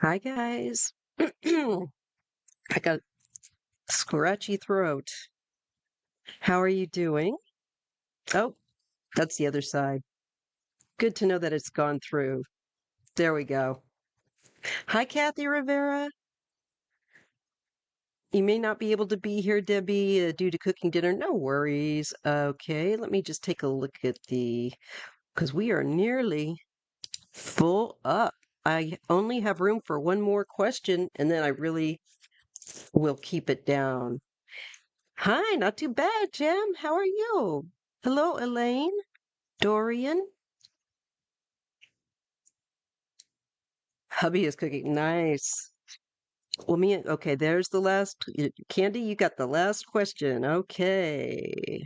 Hi, guys. I got scratchy throat. How are you doing? Oh, that's the other side. Good to know that it's gone through. There we go. Hi, Kathy Rivera. You may not be able to be here, Debbie, due to cooking dinner. No worries. Okay, let me just take a look at because we are nearly full up. I only have room for one more question, and then I really will keep it down. Hi, not too bad, Jim. How are you? Hello, Elaine. Dorian, hubby is cooking. Nice. Well, okay, there's the last. Candy, you got the last question. Okay.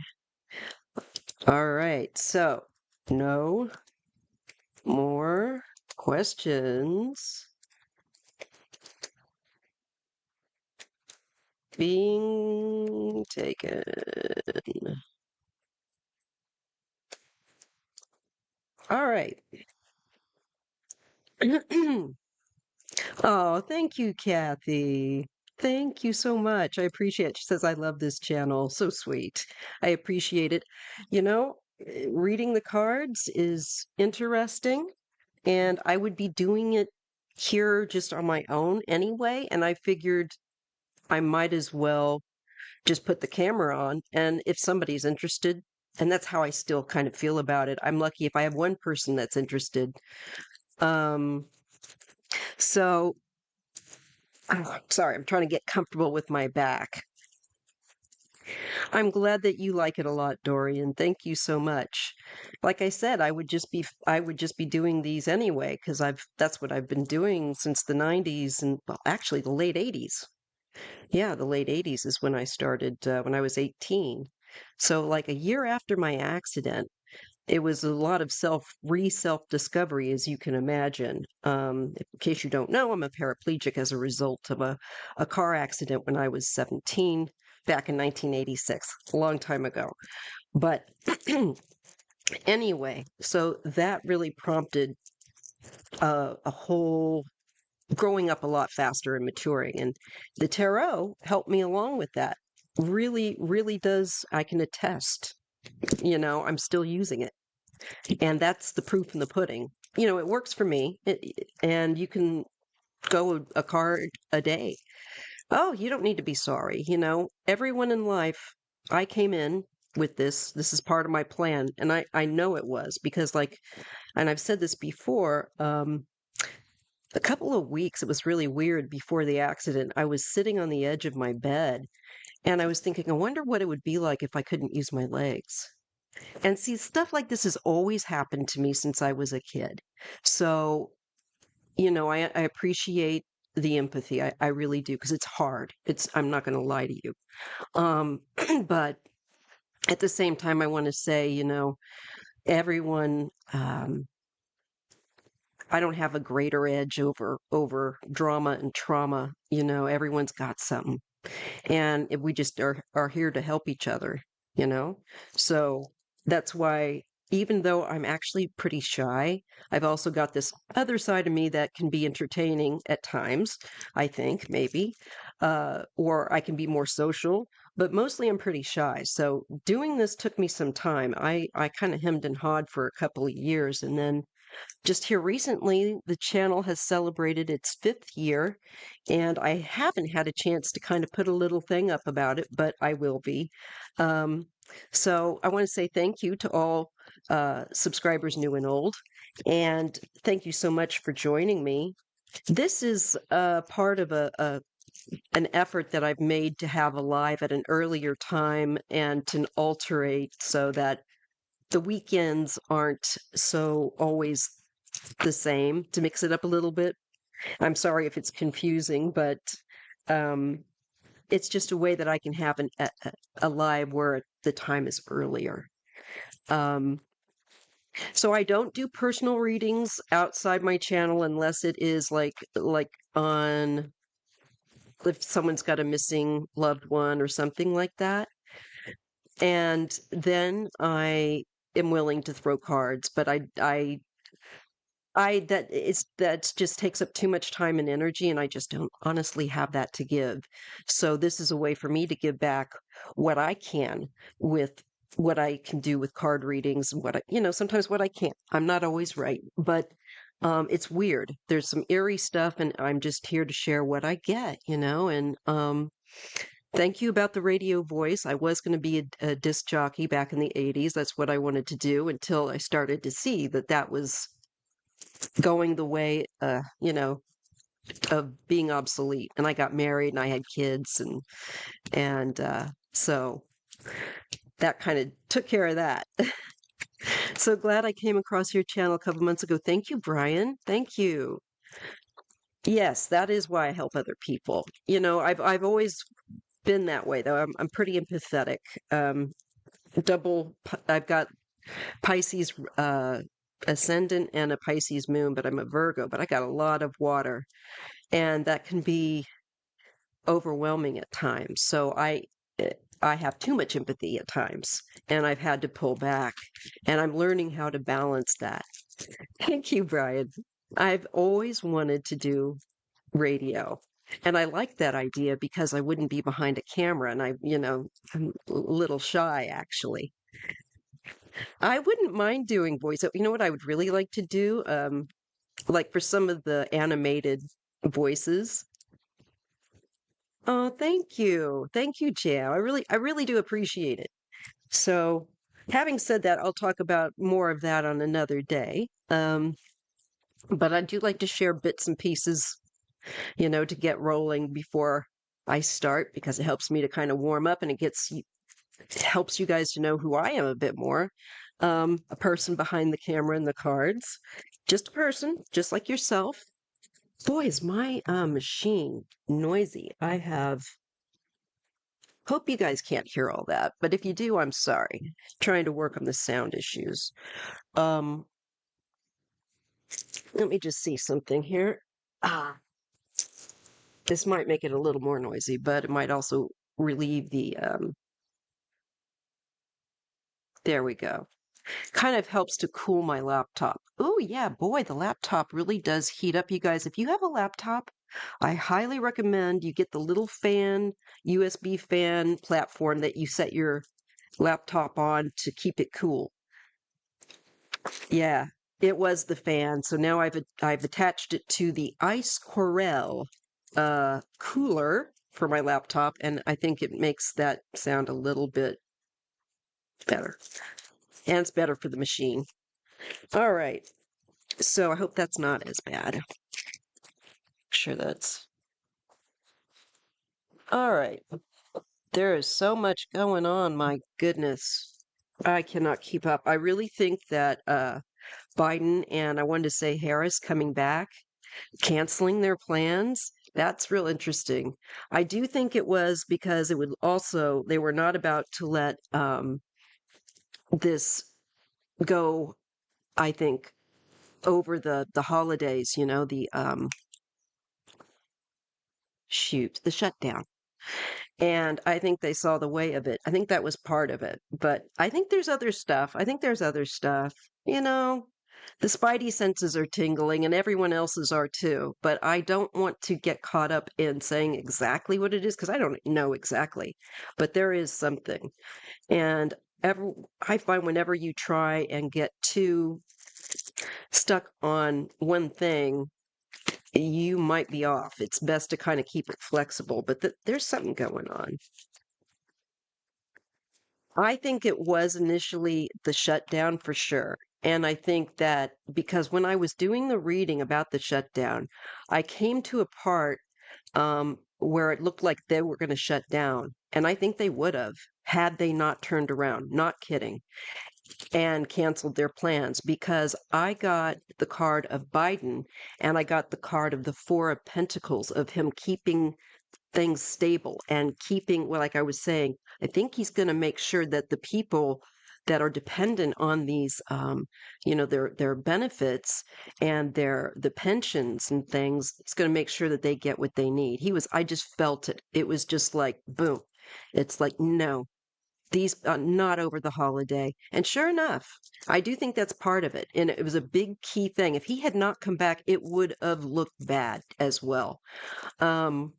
All right. So, no more questions being taken. All right. Oh, thank you, Kathy. Thank you so much. I appreciate it. She says, I love this channel. So sweet. I appreciate it. Reading the cards is interesting, and I would be doing it here just on my own anyway. And I figured I might as well just put the camera on. And if somebody's interested, and that's how I still kind of feel about it, I'm lucky if I have one person that's interested. Um, so Oh, sorry, I'm trying to get comfortable with my back. I'm glad that you like it a lot, Dorian. Thank you so much. Like I said, I would just be doing these anyway because I've that's what I've been doing since the 90s and well, actually the late 80s. Yeah, the late 80s is when I started when I was 18. So like a year after my accident, it was a lot of self-discovery, as you can imagine. In case you don't know, I'm a paraplegic as a result of a car accident when I was 17 back in 1986, a long time ago. But anyway, so that really prompted a whole growing up a lot faster and maturing. And the tarot helped me along with that. Really, really does. I can attest. I'm still using it. And that's the proof in the pudding. It works for me, and you can go a card a day. Oh, you don't need to be sorry. Everyone in life, I came in with this. This is part of my plan, and I know it was because, like, and I've said this before. A couple of weeks, it was really weird before the accident. I was sitting on the edge of my bed, and I was thinking, I wonder what it would be like if I couldn't use my legs. And see, stuff like this has always happened to me since I was a kid. So, I appreciate the empathy. I really do, because it's hard. I'm not going to lie to you. Um, but at the same time, I want to say, everyone, I don't have a greater edge over drama and trauma. Everyone's got something. And we just are here to help each other, you know? So that's why, even though I'm actually pretty shy, I've also got this other side of me that can be entertaining at times, I think, maybe, or I can be more social, but mostly I'm pretty shy. So doing this took me some time. I kind of hemmed and hawed for a couple of years, and then just here recently, the channel has celebrated its fifth year, and I haven't had a chance to kind of put a little thing up about it, but I will be. Um, so I want to say thank you to all subscribers, new and old, and thank you so much for joining me. This is part of an effort that I've made to have a live at an earlier time and to alterate so that the weekends aren't so always the same, to mix it up a little bit. I'm sorry if it's confusing, but um, it's just a way that I can have a live where the time is earlier. Um, so I don't do personal readings outside my channel unless it is like on if someone's got a missing loved one or something like that. And then I am willing to throw cards, but I I that it's that just takes up too much time and energy, and I just don't honestly have that to give. So this is a way for me to give back what I can with what I can do with card readings, what sometimes what I can't. I'm not always right, but it's weird. There's some eerie stuff, and I'm just here to share what I get, and thank you about the radio voice. I was going to be a disc jockey back in the 80s. That's what I wanted to do until I started to see that that was going the way, of being obsolete. And I got married and I had kids, and so that kind of took care of that. So glad I came across your channel a couple months ago. Thank you, Brian. Thank you. Yes, that is why I help other people. I've always been that way though. I'm pretty empathetic. Um, I've got Pisces ascendant and a Pisces moon, but I'm a Virgo, but I got a lot of water, and that can be overwhelming at times. So eh, I have too much empathy at times, and I've had to pull back, and I'm learning how to balance that. Thank you, Brian. I've always wanted to do radio. And I like that idea because I wouldn't be behind a camera, and I'm a little shy actually. I wouldn't mind doing voiceover. You know what I would really like to do? Like for some of the animated voices. Oh, thank you. Thank you, Jam. I really do appreciate it. So, having said that, I'll talk about more of that on another day. But I do like to share bits and pieces, to get rolling before I start because it helps me to kind of warm up and it helps you guys to know who I am a bit more. A person behind the camera and the cards, just a person, just like yourself. Boy, is my machine noisy. Hope you guys can't hear all that, but if you do, I'm sorry. Trying to work on the sound issues. Um, Let me just see something here. Ah, this might make it a little more noisy, but it might also relieve there we go. Kind of helps to cool my laptop. Oh, yeah, boy, the laptop really does heat up, you guys. If you have a laptop, I highly recommend you get the little fan, USB fan platform that you set your laptop on to keep it cool. Yeah, it was the fan. So now I've attached it to the Ice Corel cooler for my laptop, and I think it makes that sound a little bit better. And it's better for the machine. All right. So I hope that's not as bad. Sure that's all right. There is so much going on, my goodness. I cannot keep up. I really think that Biden and I wanted to say Harris coming back, canceling their plans, that's real interesting. I do think it was because it would also they were not about to let this go, I think, over the holidays, the shutdown. And I think they saw the way of it. I think that was part of it. But I think there's other stuff. I think there's other stuff. You know, the spidey senses are tingling and everyone else's are too. But I don't want to get caught up in saying exactly what it is because I don't know exactly. But there is something. And I find whenever you try and get too stuck on one thing, you might be off. It's best to kind of keep it flexible, but there's something going on. I think it was initially the shutdown for sure. And I think that because when I was doing the reading about the shutdown, I came to a part where it looked like they were going to shut down. And I think they would have had they not turned around, not kidding, and canceled their plans because I got the card of Biden and I got the card of the Four of Pentacles of him keeping things stable and keeping, well, like I was saying, I think he's going to make sure that the people that are dependent on these, their benefits and the pensions and things, he's going to make sure that they get what they need. I just felt it. It was just like, boom. It's like, no. These not over the holiday. And sure enough, I do think that's part of it. And it was a big key thing. If he had not come back, it would have looked bad as well. Um,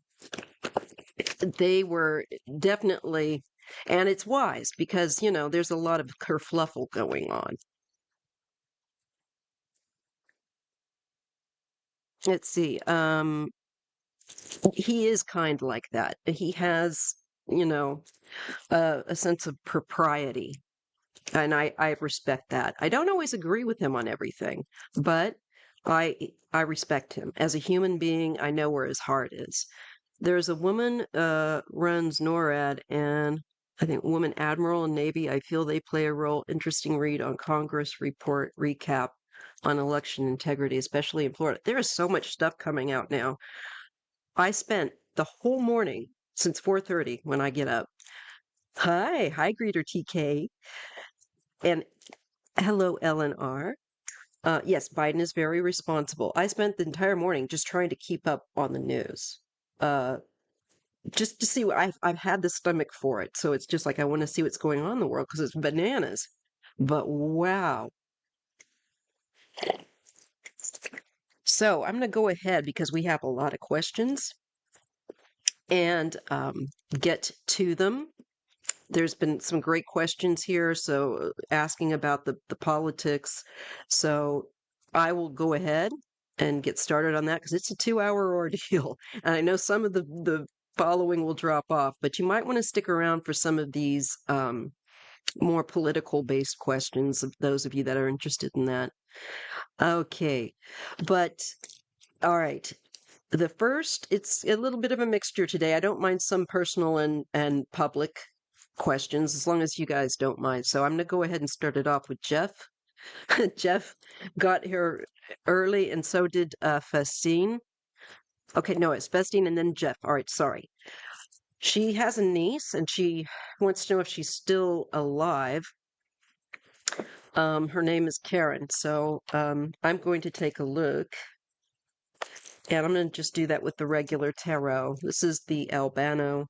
they were definitely, and it's wise because, there's a lot of kerfluffle going on. Let's see. He is kind like that. He has, you know, a sense of propriety, and I respect that. I don't always agree with him on everything, but I respect him as a human being. I know where his heart is. There's a woman runs NORAD, and I think woman admiral in Navy. I feel they play a role. Interesting read on Congress report recap on election integrity, especially in Florida. There is so much stuff coming out now. I spent the whole morning since 4:30 when I get up. Hi, greeter TK, and hello LNR. Yes, Biden is very responsible. I spent the entire morning just trying to keep up on the news, uh, just to see what I've had the stomach for it. So it's just like I want to see what's going on in the world because it's bananas. But wow. So I'm going to go ahead because we have a lot of questions and get to them. There's been some great questions here, so asking about the politics. So I will go ahead and get started on that because it's a 2-hour ordeal. And I know some of the following will drop off, but you might want to stick around for some of these more political based questions of those of you that are interested in that. Okay. But all right. The first, it's a little bit of a mixture today. I don't mind some personal and public questions as long as you guys don't mind. So I'm going to go ahead and start it off with Jeff. Jeff got here early, and so did Festine. Okay, no, it's Festine and then Jeff. All right, sorry. She has a niece, and she wants to know if she's still alive. Her name is Karen. So I'm going to take a look. And I'm going to just do that with the regular tarot. This is the Albano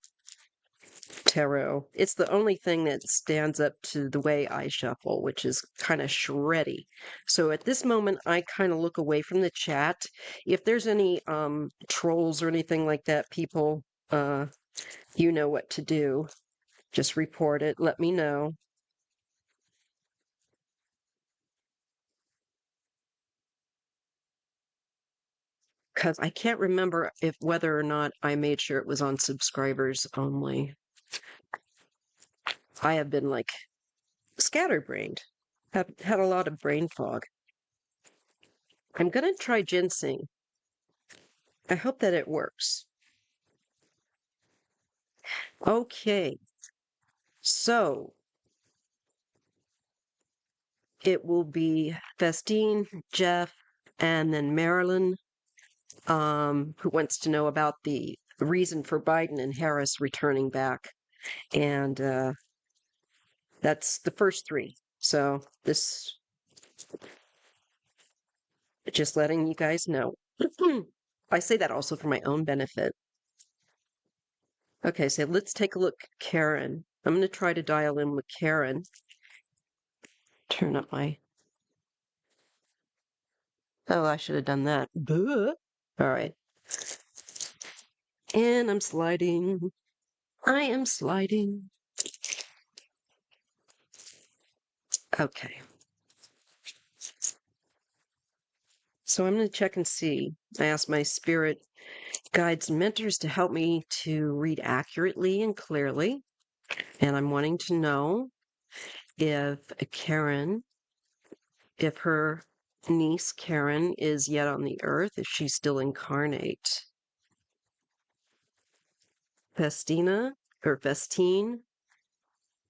tarot. It's the only thing that stands up to the way I shuffle, which is kind of shreddy. So at this moment, I kind of look away from the chat. If there's any trolls or anything like that, people, you know what to do. Just report it. Let me know. Because I can't remember if whether or not I made sure it was on subscribers only. I have been like scatterbrained. Have had a lot of brain fog. I'm gonna try ginseng. I hope that it works. Okay, so it will be Festine, Jeff, and then Marilyn, who wants to know about the reason for Biden and Harris returning back. And that's the first three. So this, just letting you guys know. I say that also for my own benefit. Okay, so let's take a look. Karen. I'm going to try to dial in with Karen. Turn up my. Oh, I should have done that. Buh. All right. And I'm sliding. I am sliding. Okay. So I'm going to check and see. I asked my spirit guides and mentors to help me to read accurately and clearly. And I'm wanting to know if Karen, if her niece Karen is yet on the earth, if she's still incarnate. Festina or Vestine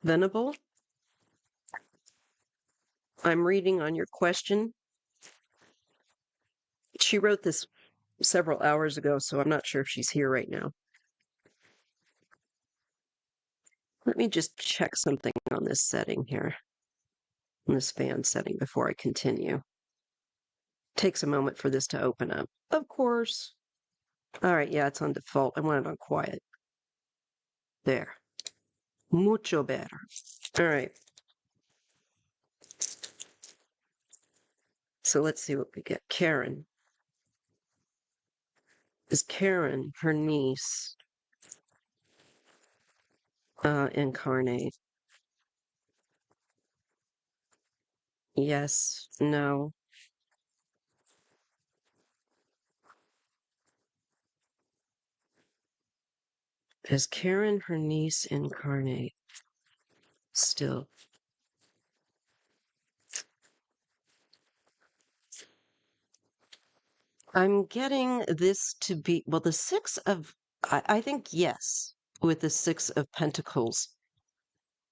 Venable. I'm reading on your question. She wrote this several hours ago, so I'm not sure if she's here right now. Let me just check something on this setting here, on this fan setting before I continue. Takes a moment for this to open up. Of course. All right, yeah, it's on default. I want it on quiet. There. Mucho better. All right. So let's see what we get. Karen. Is Karen her niece incarnate? Yes, no. Is Karen her niece incarnate still? I'm getting this to be, well, the six of, I think yes, with the six of pentacles,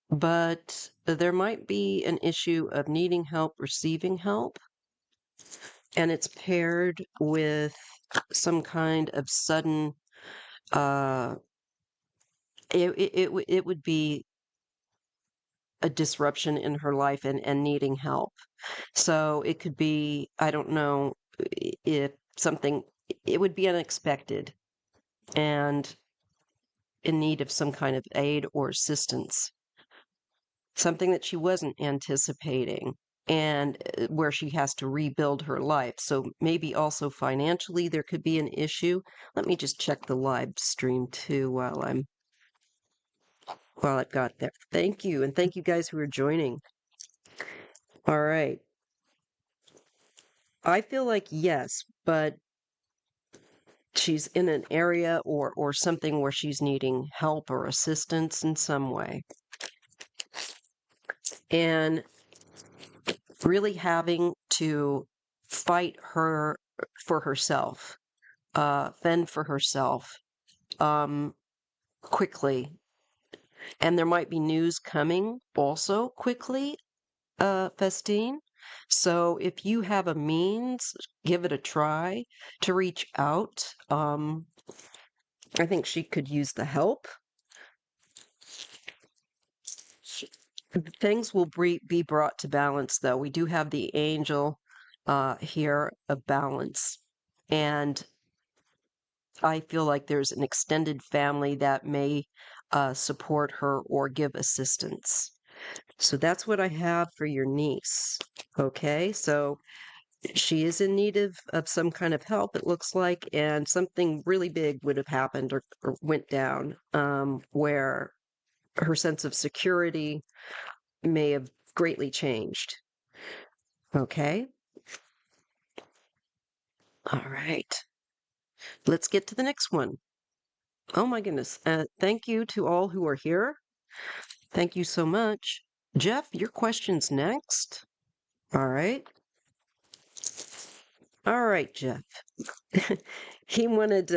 but there might be an issue of needing help, receiving help, and it's paired with some kind of sudden, uh, it would be a disruption in her life and needing help. So it could be, I don't know if something, it would be unexpected and in need of some kind of aid or assistance, something that she wasn't anticipating, and where she has to rebuild her life. So maybe also financially there could be an issue. Let me just check the live stream too while I've got there. Thank you, and thank you guys who are joining. All right. I feel like yes, but she's in an area or something where she's needing help or assistance in some way. And really having to fight her for herself, fend for herself quickly. And there might be news coming also quickly, Festine. So if you have a means, give it a try to reach out. I think she could use the help. Things will be brought to balance, though. We do have the angel here of balance. And I feel like there's an extended family that may support her or give assistance. So that's what I have for your niece. Okay, so she is in need of some kind of help, it looks like, and something really big would have happened or went down where her sense of security may have greatly changed. Okay. All right. Let's get to the next one. Oh my goodness. Thank you to all who are here. Thank you so much. Jeff, your question's next. All right. All right, Jeff. He wanted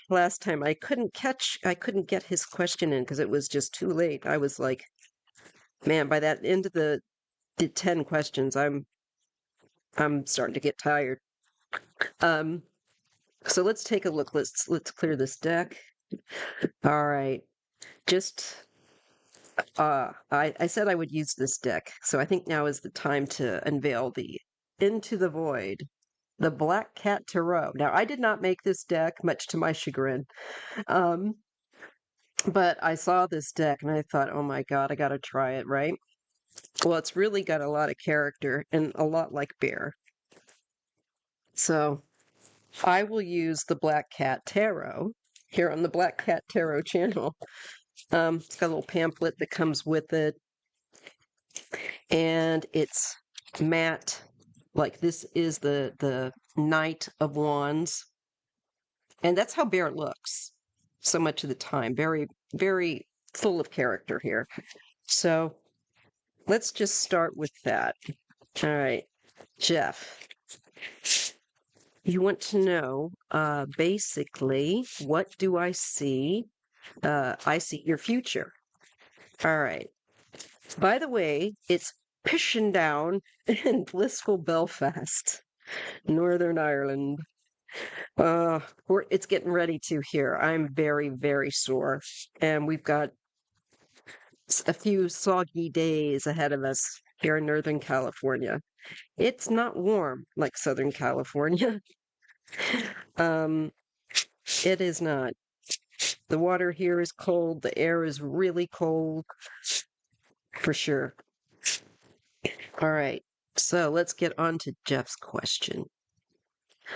last time I couldn't get his question in because it was just too late. I was like, man, by that end of the 10 questions, I'm starting to get tired. Um so let's take a look. Let's clear this deck. All right. Just I said I would use this deck, so I think now is the time to unveil the Into the Void, the BlackCat Tarot. Now, I did not make this deck, much to my chagrin, um, but I saw this deck and I thought, oh my God, I got to try it, right? Well, it's really got a lot of character and a lot like Bear. So I will use the BlackCat Tarot here on the BlackCat Tarot channel. It's got a little pamphlet that comes with it, and it's matte. Like this is the Knight of Wands, and that's how Bear looks so much of the time. Very, very full of character here. So let's just start with that. All right, Jeff, you want to know basically what do I see? I see your future. All right. By the way, it's pishing down in blissful Belfast, Northern Ireland. It's getting ready to here. I'm very, very sore, and we've got a few soggy days ahead of us here in Northern California. It's not warm like Southern California. um, it is not. The water here is cold. The air is really cold for sure. All right. So let's get on to Jeff's question.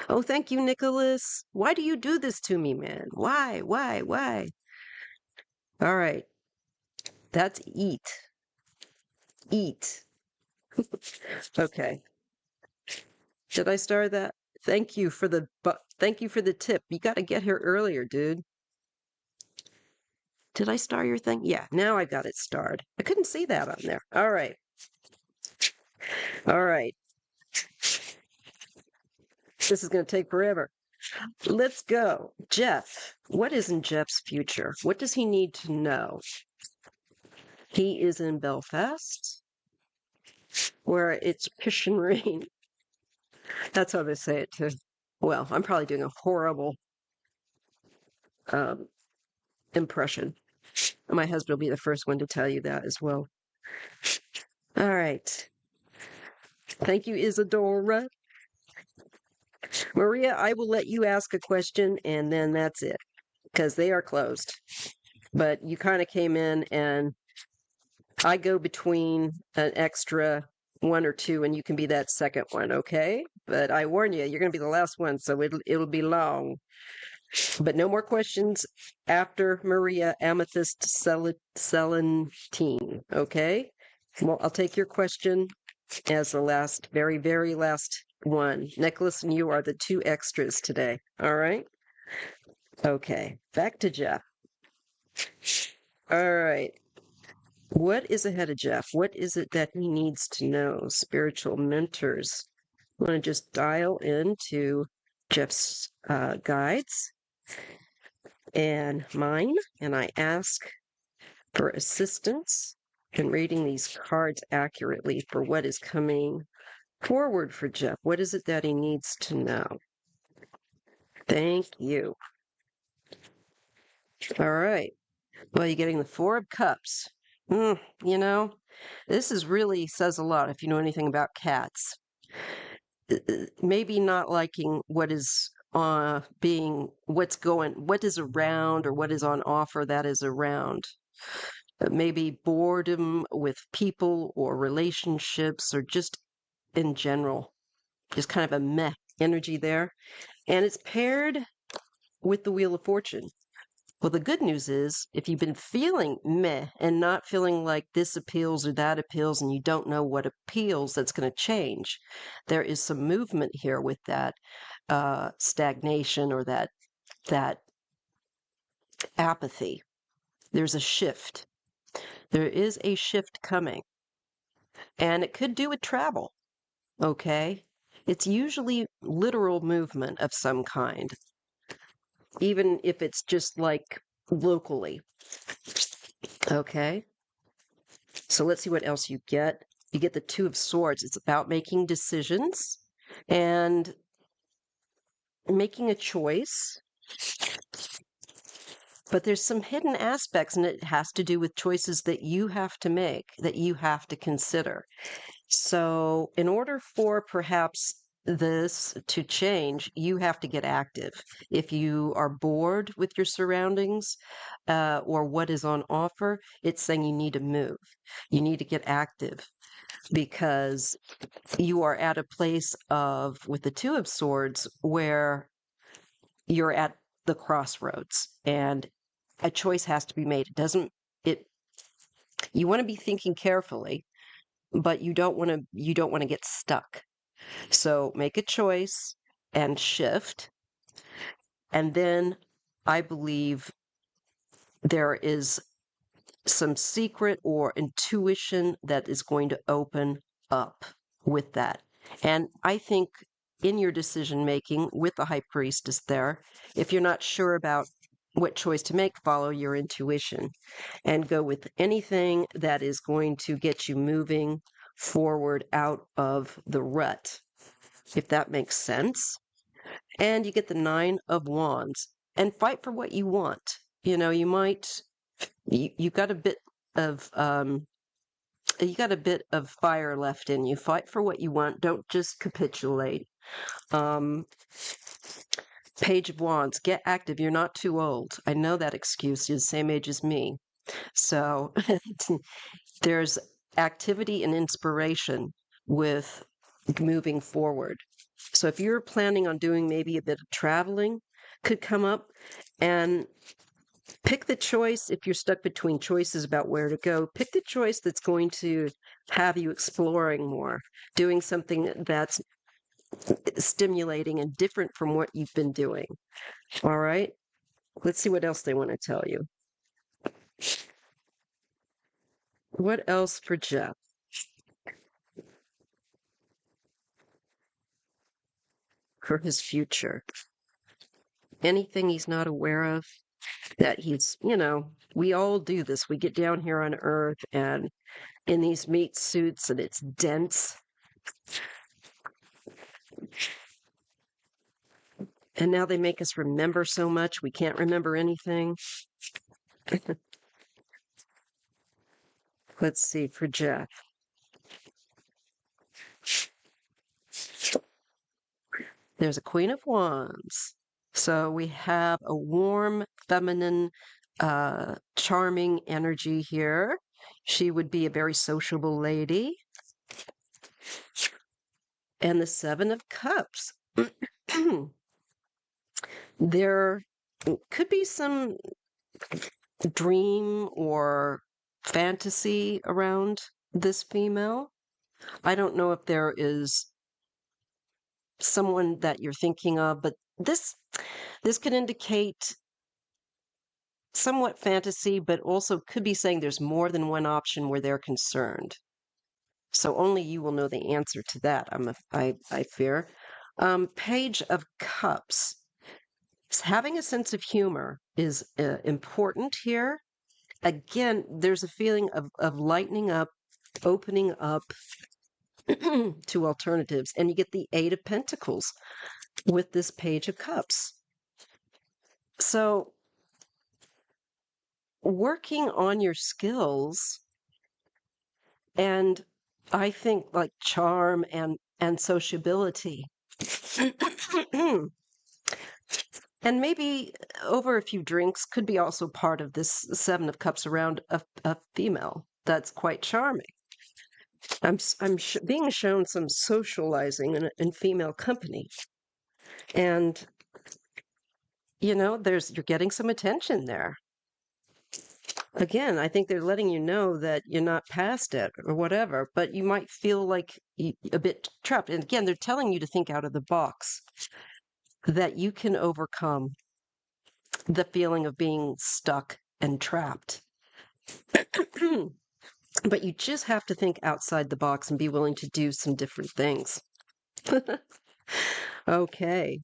Oh, thank you, Nicholas. Why do you do this to me, man? Why? Why? All right. That's eat. Eat. Okay. Did I start that? Thank you for the tip. You got to get here earlier, dude. Did I star your thing? Yeah, now I got it starred. I couldn't see that on there. All right. All right. This is going to take forever. Let's go. Jeff. What is in Jeff's future? What does he need to know? He is in Belfast, where it's pish and rain. That's how they say it too. Well, I'm probably doing a horrible um, impression. My husband will be the first one to tell you that as well. All right. Thank you, Isadora. Maria, I will let you ask a question and then that's it because they are closed. But you kind of came in and I go between an extra one or two and you can be that second one, okay? But I warn you, you're going to be the last one, so it'll be long. But no more questions after Maria Amethyst Celentine, okay? Well, I'll take your question as the last, very, very last one. Nicholas and you are the two extras today, all right? Okay, back to Jeff. All right. What is ahead of Jeff? What is it that he needs to know? Spiritual mentors. I want to just dial into Jeff's guides and mine, and I ask for assistance in reading these cards accurately for what is coming forward for Jeff. What is it that he needs to know? Thank you. All right. Well, you're getting the Four of Cups. You know, this is really says a lot if you know anything about cats. Maybe not liking what is what is around or what is on offer that is around. Maybe boredom with people or relationships or just in general, just kind of a meh energy there. And it's paired with the Wheel of Fortune. Well, the good news is if you've been feeling meh and not feeling like this appeals or that appeals and you don't know what appeals, that's going to change. There is some movement here with that stagnation or that apathy. There's a shift. There is a shift coming. And it could do with travel, okay? It's usually literal movement of some kind, even if it's just like locally. Okay. So let's see what else you get. You get the Two of Swords. It's about making decisions and making a choice. But there's some hidden aspects, and it has to do with choices that you have to make, that you have to consider. So, in order for perhaps this to change, you have to get active. If you are bored with your surroundings or what is on offer, it's saying you need to move. You need to get active because you are at a place of, with the Two of Swords, where you're at the crossroads and a choice has to be made. You want to be thinking carefully, but you don't want to get stuck. So make a choice and shift. And then I believe there is some secret or intuition that is going to open up with that. And I think in your decision making with the High Priestess there, if you're not sure about what choice to make, follow your intuition and go with anything that is going to get you moving forward out of the rut, if that makes sense. And you get the Nine of Wands and fight for what you want. You know, you got a bit of fire left in you. Fight for what you want. Don't just capitulate. Page of Wands, get active. You're not too old. I know that excuse. You're the same age as me. So there's activity and inspiration with moving forward. So if you're planning on doing maybe a bit of traveling, could come up, and pick the choice. If you're stuck between choices about where to go, pick the choice that's going to have you exploring more, doing something that's stimulating and different from what you've been doing. All right. Let's see what else they want to tell you. What else for Jeff? For his future? Anything he's not aware of that we all do this. We get down here on Earth and in these meat suits, and it's dense. And now they make us remember so much, we can't remember anything. Let's see for Jeff. There's a Queen of Wands. So we have a warm, feminine, charming energy here. She would be a very sociable lady. And the Seven of Cups. There could be some dream or fantasy around this female. I don't know if there is someone that you're thinking of, but this could indicate somewhat fantasy, but also could be saying there's more than one option where they're concerned. So only you will know the answer to that, I fear. Page of Cups. Having a sense of humor is important here. Again, there's a feeling of lightening up, opening up to alternatives. And you get the Eight of Pentacles with this Page of Cups. So working on your skills, and I think like charm and sociability. And maybe over a few drinks could be also part of this Seven of Cups around a female that's quite charming. I'm being shown some socializing in female company, and you're getting some attention there. Again, I think they're letting you know that you're not past it or whatever, but you might feel like a bit trapped. And again, they're telling you to think out of the box, that you can overcome the feeling of being stuck and trapped. But you just have to think outside the box and be willing to do some different things. Okay.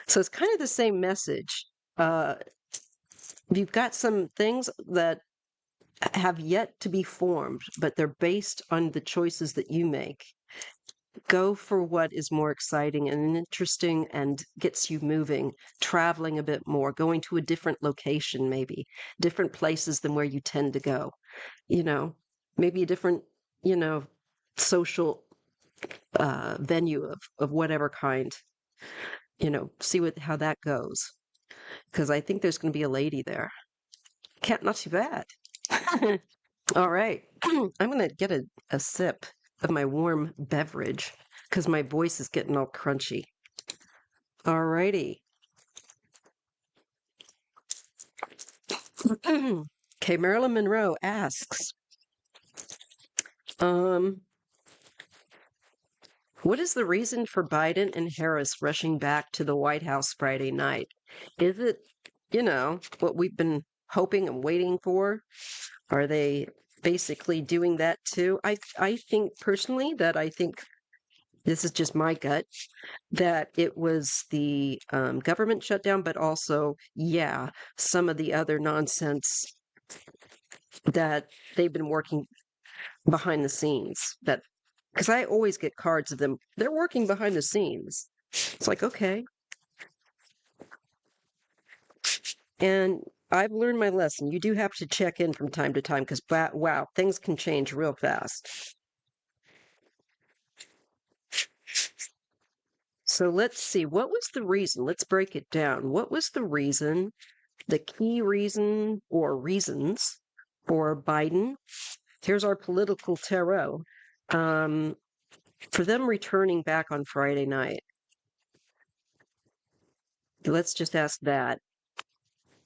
So it's kind of the same message. You've got some things that have yet to be formed, but they're based on the choices that you make. Go for what is more exciting and interesting and gets you moving, traveling a bit more, going to a different location, maybe different places than where you tend to go, maybe a different, social venue of whatever kind, see how that goes. Because I think there's going to be a lady there. Not too bad. All right. I'm going to get a sip of my warm beverage because my voice is getting all crunchy. All righty. Okay, Marilyn Monroe asks, what is the reason for Biden and Harris rushing back to the White House Friday night? Is it, what we've been hoping and waiting for? Are they basically doing that too? I think personally that this is just my gut, that it was the government shutdown, but also, some of the other nonsense that they've been working behind the scenes. Because I always get cards of them. They're working behind the scenes. It's like, okay. And I've learned my lesson. You do have to check in from time to time because, wow, things can change real fast. So let's see. What was the reason? Let's break it down. What was the reason, the key reason or reasons for Biden? Here's our political tarot. Um, for them returning back on Friday night. Let's just ask that.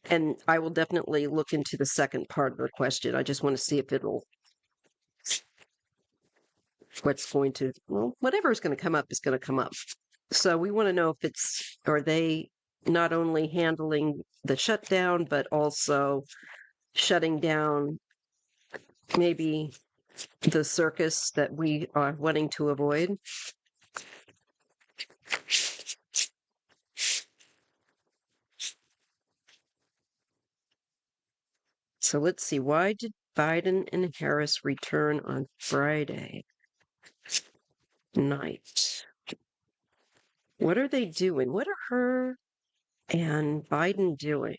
And I will definitely look into the second part of the question. I just want to see if what's going to, well, whatever is going to come up is going to come up. So we want to know if are they not only handling the shutdown, but also shutting down maybe the circus that we are wanting to avoid? So let's see. Why did Biden and Harris return on Friday night? What are they doing? What are her and Biden doing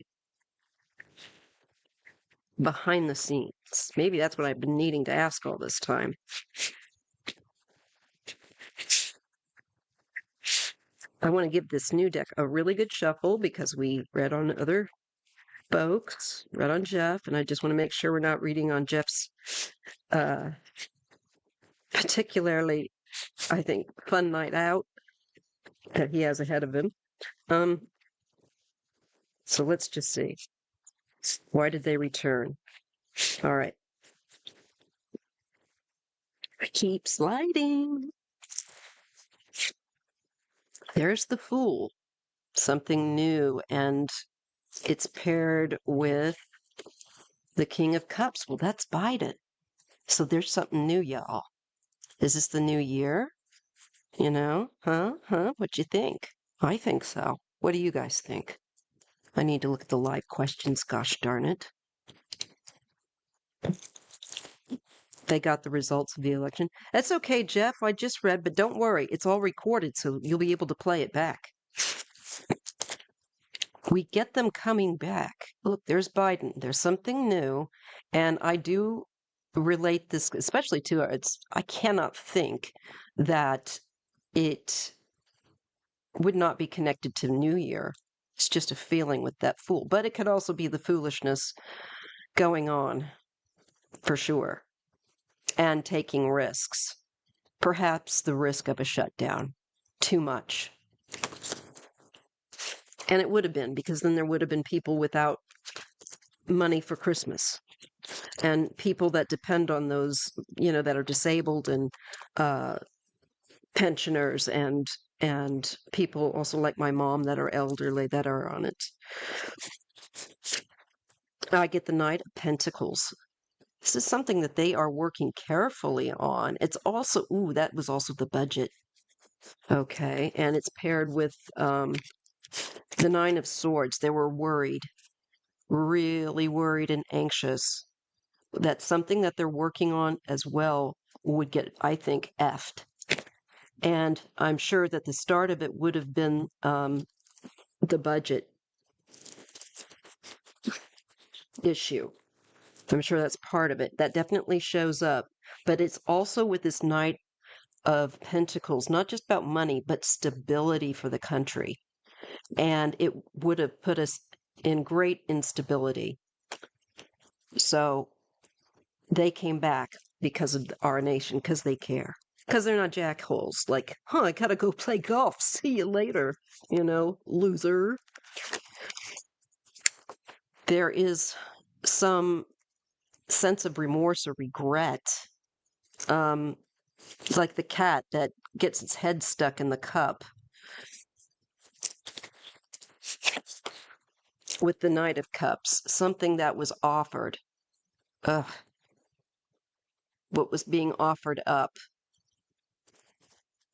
behind the scenes? Maybe that's what I've been needing to ask all this time. I want to give this new deck a really good shuffle because we read on other folks, read on Jeff, and I just want to make sure we're not reading on Jeff's particularly, I think, fun night out that he has ahead of him. So let's just see. Why did they return? All right. Keep sliding. There's the Fool, something new, and it's paired with the King of Cups. Well, that's Biden. So there's something new, y'all. Is this the new year? You know? Huh? What you think? I think so. What do you guys think? I need to look at the live questions, gosh darn it. They got the results of the election. That's okay, Jeff. I just read, but don't worry. It's all recorded, so you'll be able to play it back. We get them coming back. Look, there's Biden. There's something new. And I do relate this, especially to I cannot think that it would not be connected to New Year. It's just a feeling with that Fool. But it could also be the foolishness going on, for sure, and taking risks. Perhaps the risk of a shutdown. Too much. And it would have been, because then there would have been people without money for Christmas. And people that depend on those, that are disabled and pensioners and people also like my mom that are elderly that are on it. I get the Knight of Pentacles. This is something that they are working carefully on. It's also, that was also the budget. Okay, and it's paired with the Nine of Swords. They were worried, really worried and anxious that something that they're working on as well would get, I think, effed. And I'm sure that the start of it would have been the budget issue. I'm sure that's part of it. That definitely shows up. But it's also with this Knight of Pentacles, not just about money, but stability for the country. And it would have put us in great instability. So they came back because of our nation, because they care. Because they're not jackholes. Like, I gotta go play golf. See you later, loser. There is some sense of remorse or regret. It's like the cat that gets its head stuck in the cup. With the Knight of Cups, something that was offered. What was being offered up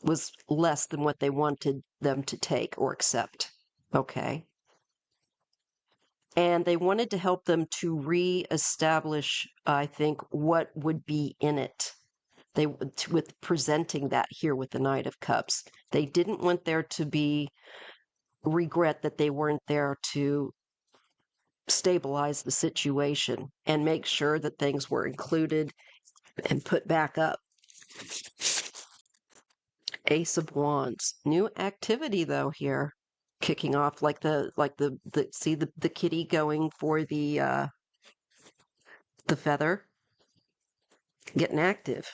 was less than what they wanted them to take or accept. Okay. And they wanted to help them to reestablish, I think, what would be in it. With presenting that here with the Knight of Cups. They didn't want there to be regret that they weren't there to stabilize the situation and make sure that things were included and put back up. Ace of Wands. New activity though here. Kicking off like the see the kitty going for the feather, getting active.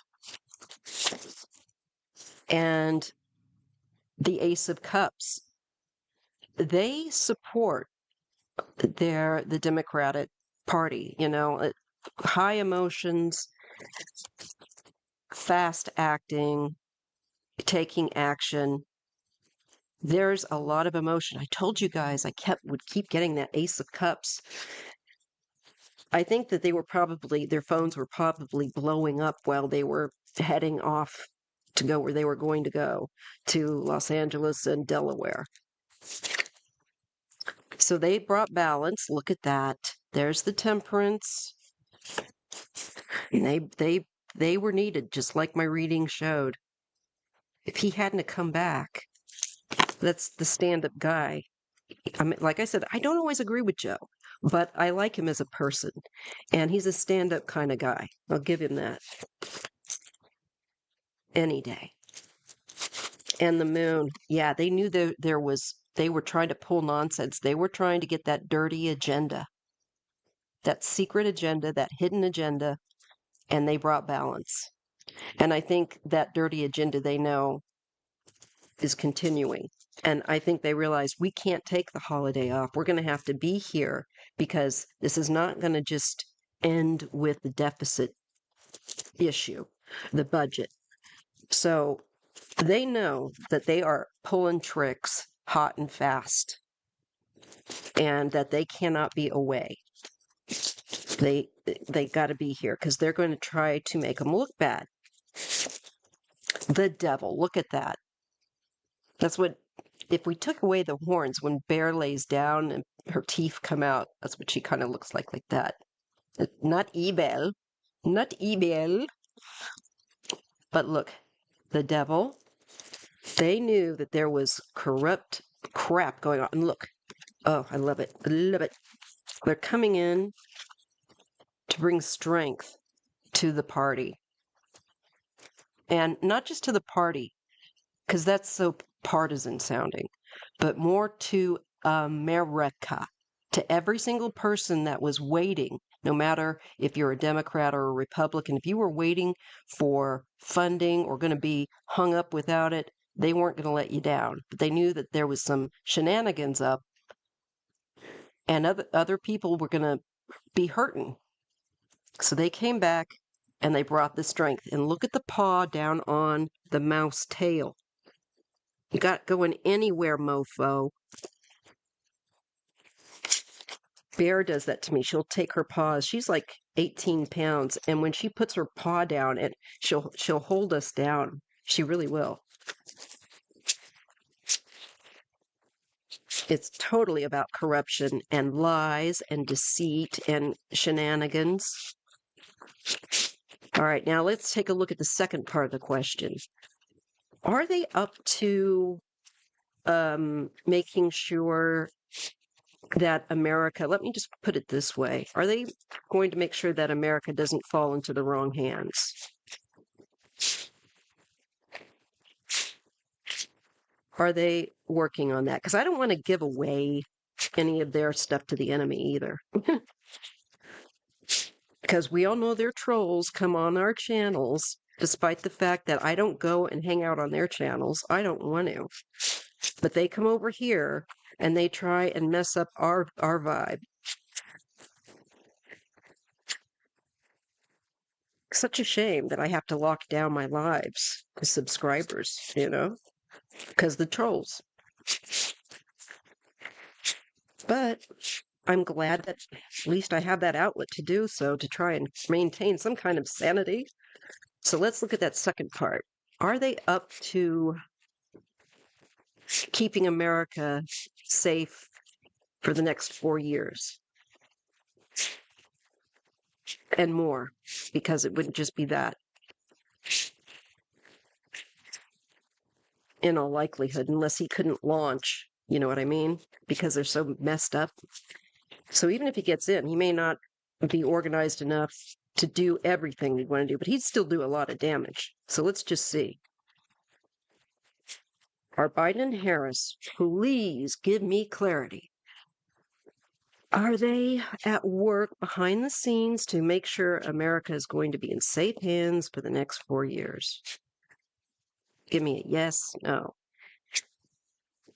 And the Ace of Cups. They support the Democratic Party, high emotions, fast acting, taking action. There's a lot of emotion. I told you guys would keep getting that Ace of Cups. I think that their phones were probably blowing up while they were heading off to go where they were going to go, to Los Angeles and Delaware. So they brought balance. Look at that. There's the Temperance. And they were needed, just like my reading showed. If he hadn't come back, that's the stand-up guy. I mean, like I said, I don't always agree with Joe, but I like him as a person, and he's a stand-up kind of guy. I'll give him that any day. And the Moon, yeah, they knew they were trying to pull nonsense. They were trying to get that dirty agenda, that secret agenda, that hidden agenda, and they brought balance. And I think that dirty agenda they know is continuing. And I think they realize we can't take the holiday off. We're going to have to be here because this is not going to just end with the deficit issue, the budget. So they know that they are pulling tricks hot and fast and that they cannot be away. They got to be here because they're going to try to make them look bad. The Devil, look at that. That's what, if we took away the horns, when Bear lays down and her teeth come out, that's what she kind of looks like that. Not evil, not evil. But look, the Devil, they knew that there was corrupt crap going on. And look, oh, I love it. I love it. They're coming in to bring strength to the party. And not just to the party, because that's so partisan sounding, but more to America, to every single person that was waiting, no matter if you're a Democrat or a Republican, if you were waiting for funding or going to be hung up without it, they weren't going to let you down. But they knew that there was some shenanigans up and other people were going to be hurting. So they came back and they brought the strength. And look at the paw down on the mouse tail. You got going anywhere, mofo. Bear does that to me. She'll take her paws. She's like 18 pounds, and when she puts her paw down, she'll hold us down. She really will. It's totally about corruption and lies and deceit and shenanigans. All right, now let's take a look at the second part of the question. Are they up to making sure that America, let me just put it this way, are they going to make sure that America doesn't fall into the wrong hands? Are they working on that? Because I don't want to give away any of their stuff to the enemy either. Because we all know their trolls come on our channels, despite the fact that I don't go and hang out on their channels. I don't want to. But they come over here and they try and mess up our vibe. Such a shame that I have to lock down my lives to subscribers, because the trolls. But I'm glad that at least I have that outlet to do so, to try and maintain some kind of sanity. So let's look at that second part. Are they up to keeping America safe for the next 4 years? And more, because it wouldn't just be that. In all likelihood, unless he couldn't launch, you know what I mean? Because they're so messed up. So even if he gets in, he may not be organized enough to do everything we want to do, but he'd still do a lot of damage. So let's just see. Are Biden and Harris, please give me clarity. Are they at work behind the scenes to make sure America is going to be in safe hands for the next 4 years? Give me a yes, no.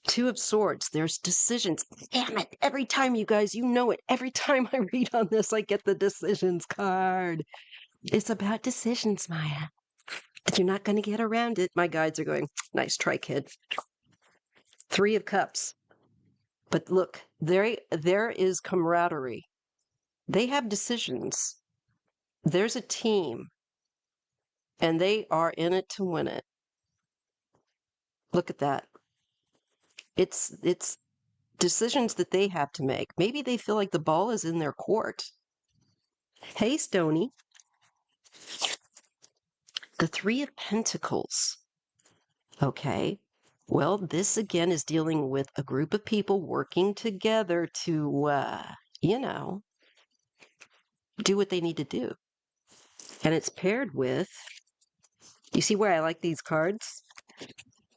Two of Swords, there's decisions. Damn it. Every time, you guys, you know it. Every time I read on this, I get the decisions card. It's about decisions, Maya. You're not going to get around it. My guides are going, nice try, kid. Three of Cups. But look, there is camaraderie. They have decisions. There's a team, and they are in it to win it. Look at that. It's decisions that they have to make. Maybe they feel like the ball is in their court. Hey, Stony. The Three of Pentacles. Okay. Well, this again is dealing with a group of people working together to, do what they need to do. And it's paired with, you see why I like these cards?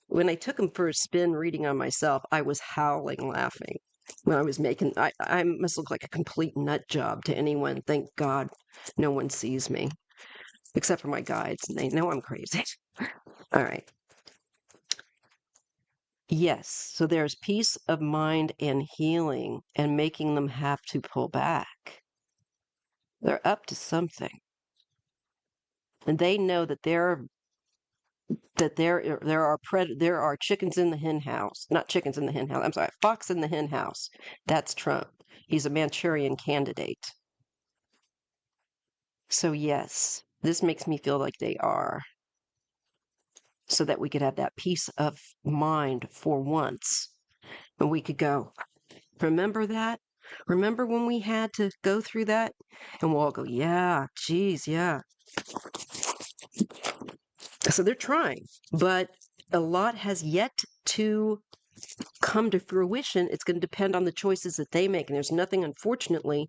When I took them for a spin reading on myself, I was howling laughing when I was making, I must look like a complete nut job to anyone. Thank God no one sees me, except for my guides, and they know I'm crazy. All right. Yes, so there's peace of mind and healing and making them have to pull back. They're up to something. And they know that there are chickens in the hen house. Not chickens in the hen house. I'm sorry, fox in the hen house. That's Trump. He's a Manchurian candidate. So yes, this makes me feel like they are. So that we could have that peace of mind for once. And we could go, remember that? Remember when we had to go through that? And we'll all go, yeah, geez, yeah. So they're trying, but a lot has yet to come to fruition. It's going to depend on the choices that they make. And there's nothing, unfortunately,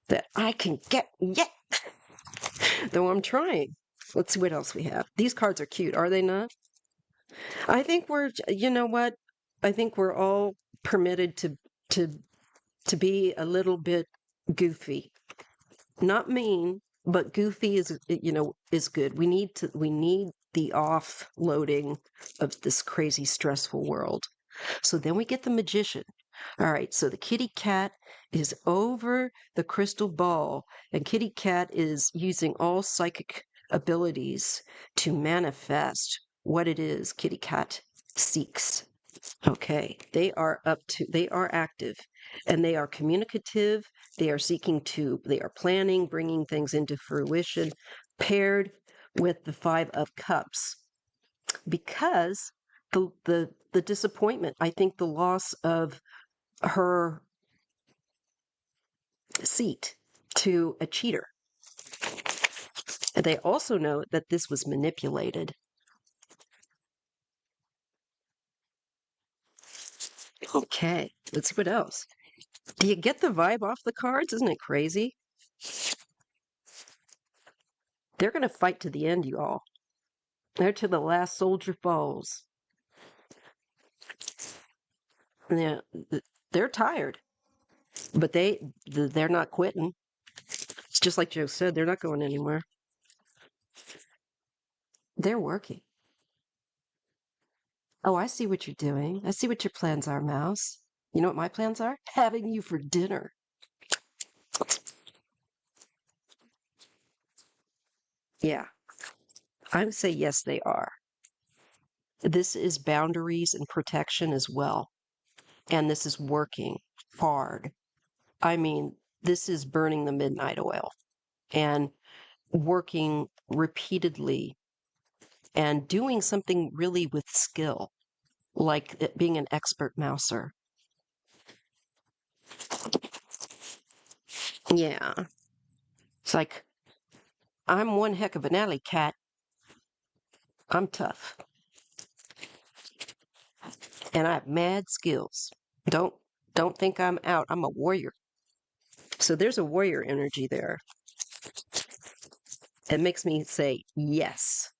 that I can get yet, though I'm trying. Let's see what else we have. These cards are cute, are they not? I think you know what? I think we're all permitted to to be a little bit goofy. Not mean, but goofy is good. We need the offloading of this crazy stressful world. So then we get the magician. All right, so the kitty cat is over the crystal ball, and kitty cat is using all psychic abilities to manifest what it is kitty cat seeks. Okay, they are active, and they are communicative. They are planning, bringing things into fruition, paired with the Five of Cups. Because the disappointment, I think the loss of her seat to a cheater. And they also know that this was manipulated. Okay, let's see what else. Do you get the vibe off the cards? Isn't it crazy? They're going to fight to the end, you all. They're to the last soldier falls. Yeah, they're tired, but they're not quitting. It's just like Joe said, they're not going anywhere. They're working. Oh, I see what you're doing. I see what your plans are, Mouse. You know what my plans are? Having you for dinner. Yeah, I would say yes, they are. This is boundaries and protection as well. And this is working hard. I mean, this is burning the midnight oil and working repeatedly and doing something really with skill, like being an expert mouser. Yeah. It's like, I'm one heck of an alley cat. I'm tough. And I have mad skills. Don't don't think I'm out. I'm a warrior. So there's a warrior energy there. It makes me say yes.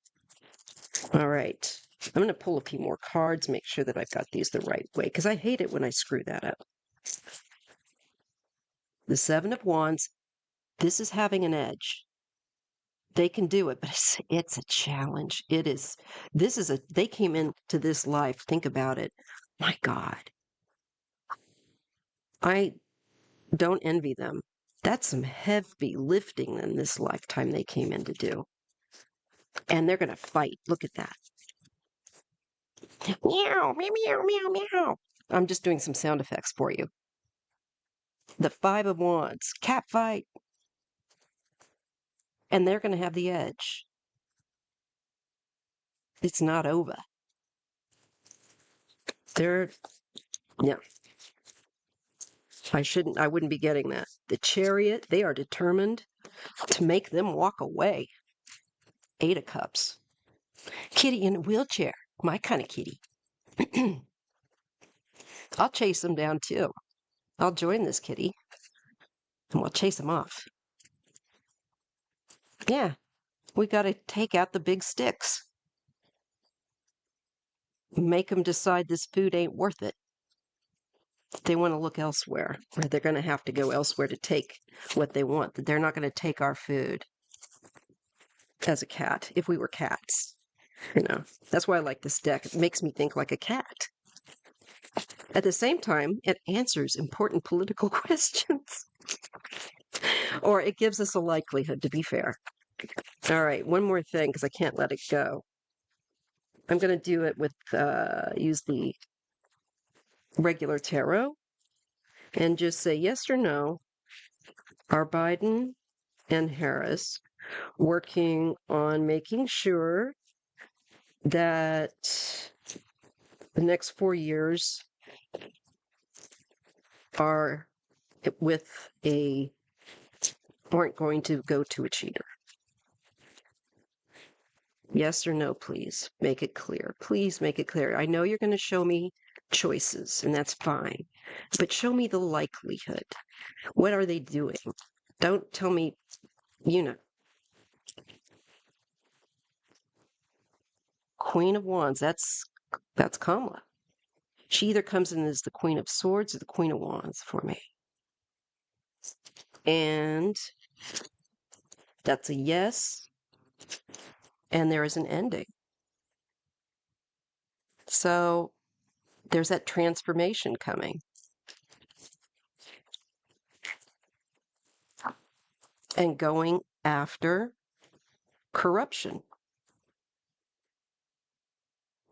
All right. I'm going to pull a few more cards, make sure that I've got these the right way, because I hate it when I screw that up. The Seven of Wands, this is having an edge. They can do it, but it's a challenge. It is, they came into this life, think about it. My God, I don't envy them. That's some heavy lifting in this lifetime they came in to do. And they're going to fight. Look at that. Meow, meow, meow, meow, meow. I'm just doing some sound effects for you. The Five of Wands, cat fight. And they're going to have the edge. It's not over. They're, yeah. I wouldn't be getting that. The Chariot, they are determined to make them walk away. Eight of Cups. Kitty in a wheelchair. My kind of kitty. I'll chase them down too. I'll join this kitty and we'll chase them off. Yeah, we got to take out the big sticks. Make them decide this food ain't worth it. They want to look elsewhere, or they're going to have to go elsewhere to take what they want. They're not going to take our food as a cat if we were cats. You know, that's why I like this deck. It makes me think like a cat. At the same time, it answers important political questions. Or it gives us a likelihood, to be fair. All right, one more thing, because I can't let it go. I'm going to do it with, use the regular tarot and just say yes or no. Are Biden and Harris working on making sure that the next 4 years are with aren't going to go to a cheater? Yes or no, please. Make it clear. Please make it clear. I know you're going to show me choices, and that's fine. But show me the likelihood. What are they doing? Don't tell me, you know. Queen of Wands, that's Kamala. She either comes in as the Queen of Swords or the Queen of Wands for me. And that's a yes. And there is an ending. So there's that transformation coming. And going after corruption.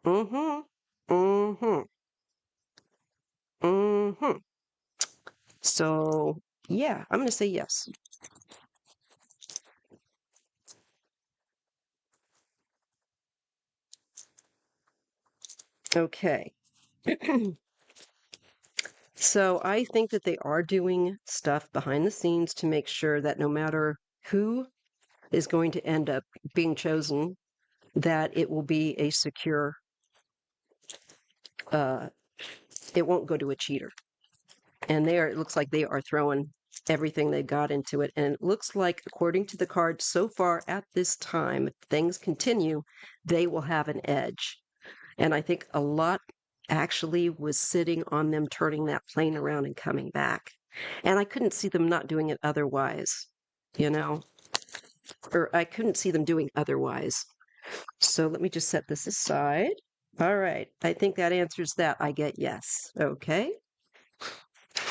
Mm-hmm. Mm-hmm. Mm-hmm. So, yeah, I'm going to say yes. Okay. So I think that they are doing stuff behind the scenes to make sure that no matter who is going to end up being chosen, that it will be a secure, uh, it won't go to a cheater. And it looks like they are throwing everything they got into it. And it looks like, according to the cards so far at this time, if things continue, they will have an edge. And I think a lot actually was sitting on them turning that plane around and coming back. And I couldn't see them not doing it otherwise, you know, or I couldn't see them doing otherwise. So let me just set this aside. All right. I think that answers that. I get yes. Okay.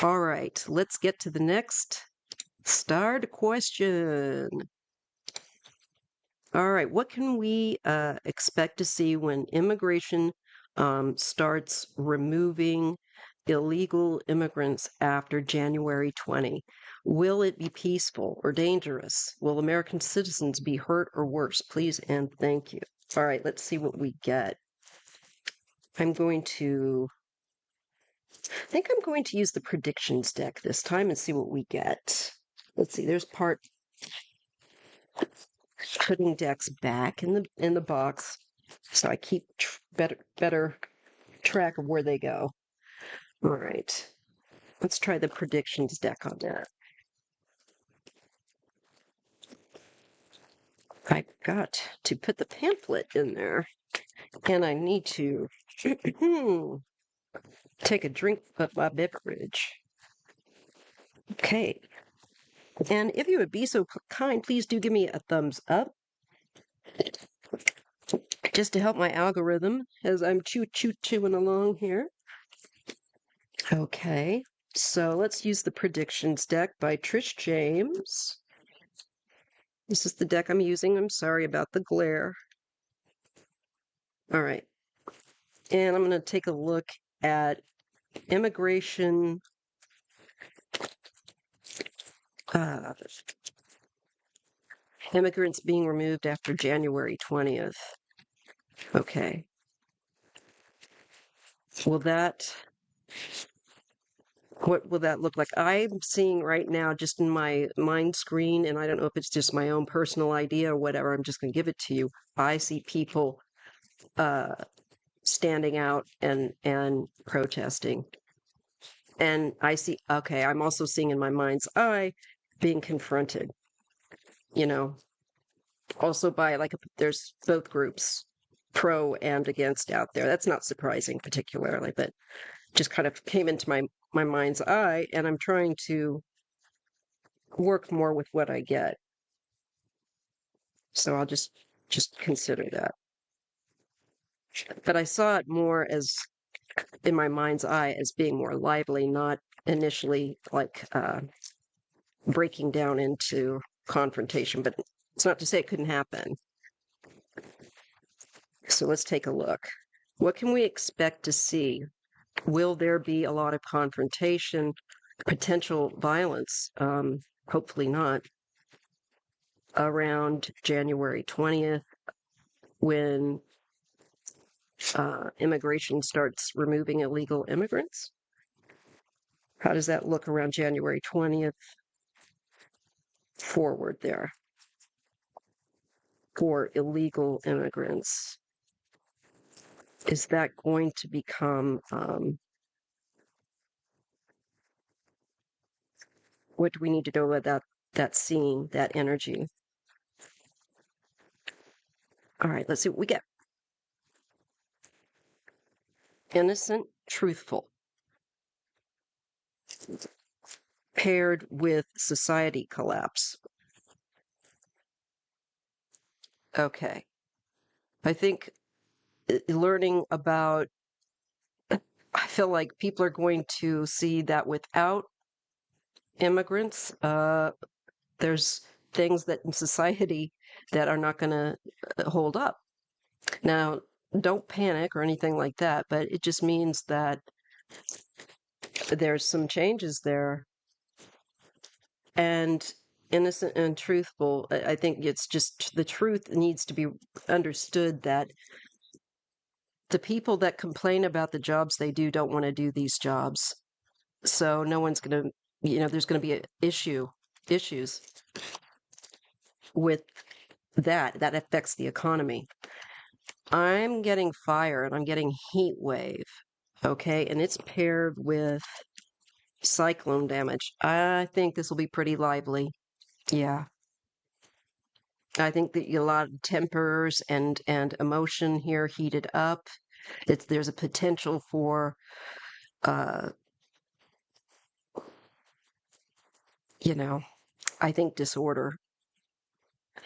All right. Let's get to the next starred question. All right. What can we expect to see when immigration starts removing illegal immigrants after January 20? Will it be peaceful or dangerous? Will American citizens be hurt or worse? Please and thank you. All right, let's see what we get. I think I'm going to use the predictions deck this time and see what we get. Let's see, there's putting decks back in the box so I keep better track of where they go. All right, let's try the predictions deck on that. I got to put the pamphlet in there. And I need to take a drink of my beverage. Okay. And if you would be so kind, please do give me a thumbs up just to help my algorithm as I'm chewing along here. Okay. So let's use the predictions deck by Trish James. This is the deck I'm using. I'm sorry about the glare. All right. And I'm going to take a look at immigration. Immigrants being removed after January 20th. Okay. What will that look like? I'm seeing right now just in my mind screen, and I don't know if it's just my own personal idea or whatever. I'm just going to give it to you. I see people uh, standing out and protesting. And okay, I'm also seeing in my mind's eye being confronted, you know, also by there's both groups, pro and against out there. That's not surprising particularly, but just kind of came into my mind's eye, and I'm trying to work more with what I get. So I'll just consider that. But I saw it more as in my mind's eye as being more lively, not initially breaking down into confrontation. But it's not to say it couldn't happen. So let's take a look. What can we expect to see? Will there be a lot of confrontation, potential violence? Hopefully not. Around January 20th, when immigration starts removing illegal immigrants. How does that look around January 20th forward there for illegal immigrants? Is that going to become, what do we need to know about that scene, that energy? All right, let's see what we get. Innocent, truthful, paired with society collapse. Okay. I think learning about, I feel like people are going to see that without immigrants, there's things that in society that are not going to hold up. Now, don't panic or anything like that, but it just means that there's some changes there. And innocent and truthful, I think it's just the truth needs to be understood that the people that complain about the jobs they do don't want to do these jobs. So no one's going to, there's going to be issues with that affects the economy. I'm getting fire and I'm getting heat wave. Okay. And it's paired with cyclone damage. I think this will be pretty lively. Yeah. I think that a lot of tempers and emotion here heated up. There's a potential for, uh, I think disorder.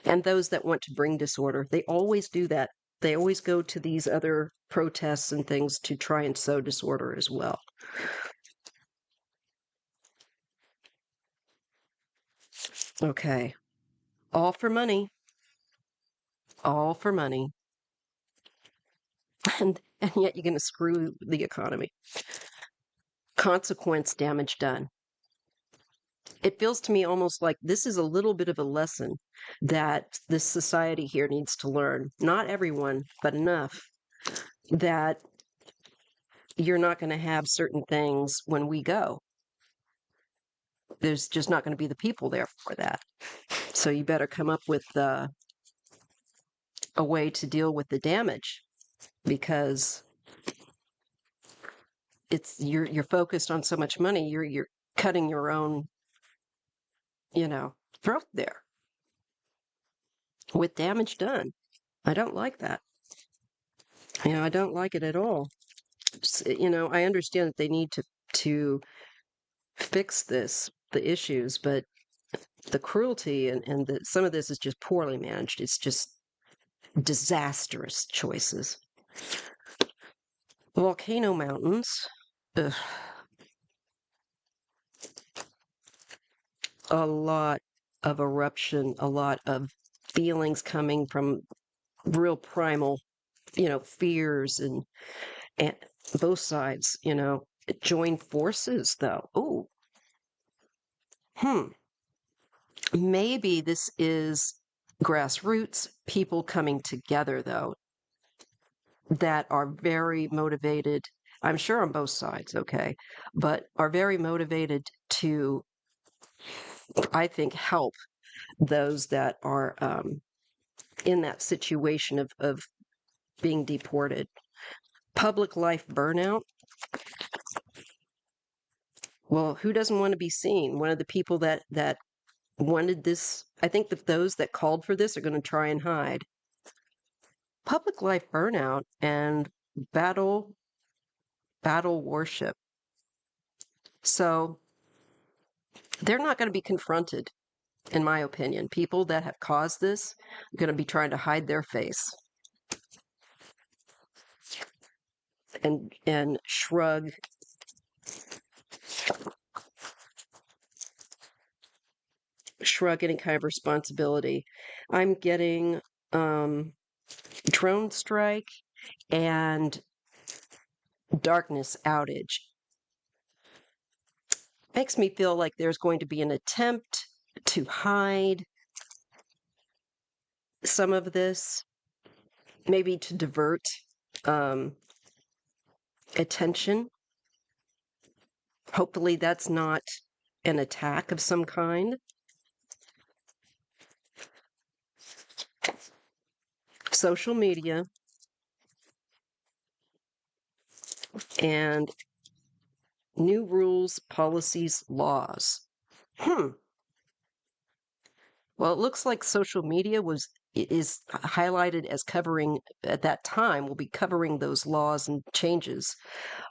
And those that want to bring disorder, they always do that. They always go to these other protests and things to try and sow disorder as well. Okay. All for money. All for money. And yet you're going to screw the economy. Consequence damage done. It feels to me almost like this is a little bit of a lesson that this society here needs to learn. Not everyone, but enough that you're not going to have certain things when we go. There's just not going to be the people there for that. So you better come up with a way to deal with the damage, because you're focused on so much money, you're cutting your own, throat there with damage done. I don't like that. Yeah, I don't like it at all. I understand that they need to fix the issues, but the cruelty and some of this is just poorly managed. It's just disastrous choices. Volcano mountains. Ugh, a lot of eruption, a lot of feelings coming from real primal, fears and both sides, join forces though. Oh, hmm. Maybe this is grassroots people coming together though that are very motivated. I'm sure on both sides, okay, but are very motivated to, I think, help those that are in that situation of being deported. Public life burnout. Well, who doesn't want to be seen? One of the people that wanted this, I think that those that called for this are going to try and hide. Public life burnout and battle battle worship. So they're not going to be confronted, in my opinion. People that have caused this are going to be trying to hide their face and shrug any kind of responsibility. I'm getting drone strike and darkness outage. Makes me feel like there's going to be an attempt to hide some of this, maybe to divert um, attention. Hopefully, that's not an attack of some kind. Social media and new rules, policies, laws. Hmm. Well, it looks like social media is highlighted as covering at that time will be covering those laws and changes.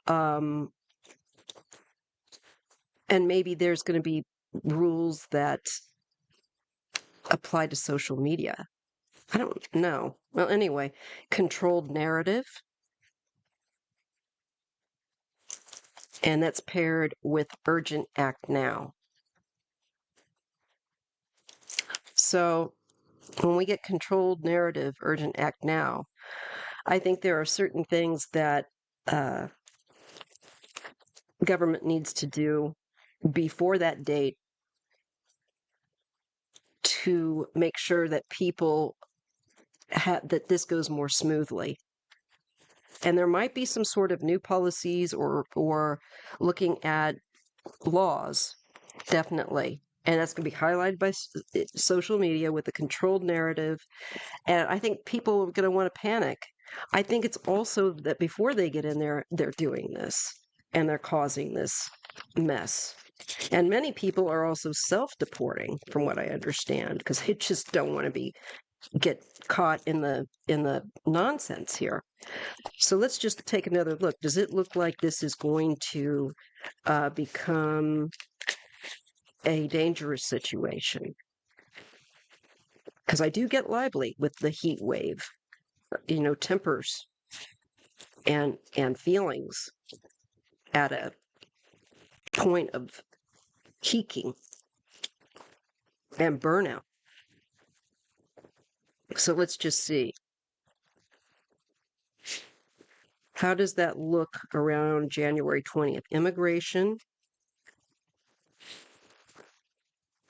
Um, and maybe there's going to be rules that apply to social media. I don't know. Well, anyway, controlled narrative, and that's paired with urgent act now. So when we get controlled narrative, urgent act now, I think there are certain things that uh, government needs to do before that date to make sure that people that this goes more smoothly. And there might be some sort of new policies or looking at laws, definitely. And that's going to be highlighted by social media with a controlled narrative. And I think people are going to want to panic. I think it's also that before they get in there, they're doing this and they're causing this mess. And many people are also self-deporting, from what I understand, because they just don't want to get caught in the nonsense here. So let's just take another look. Does it look like this is going to become a dangerous situation? Because I do get lively with the heat wave, tempers and feelings at a point of peaking and burnout. So let's just see. How does that look around January 20th? Immigration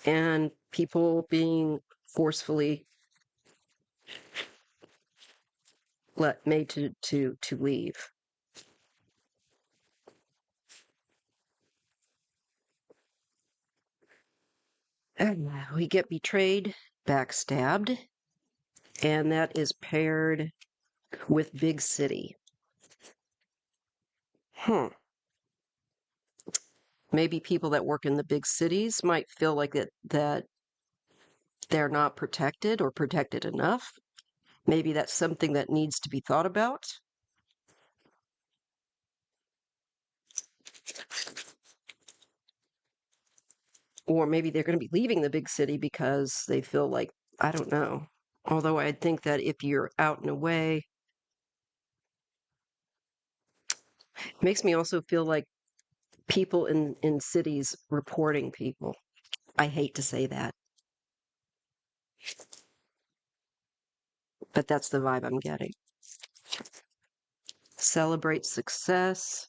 and people being forcefully made to leave. And we get betrayed, backstabbed, and that is paired with big city. Maybe people that work in the big cities might feel like that they're not protected or protected enough. Maybe that's something that needs to be thought about. Or maybe they're going to be leaving the big city because they feel like, I don't know. Although I'd think that if you're out and away, it makes me also feel like people in cities reporting people. I hate to say that, but that's the vibe I'm getting. Celebrate success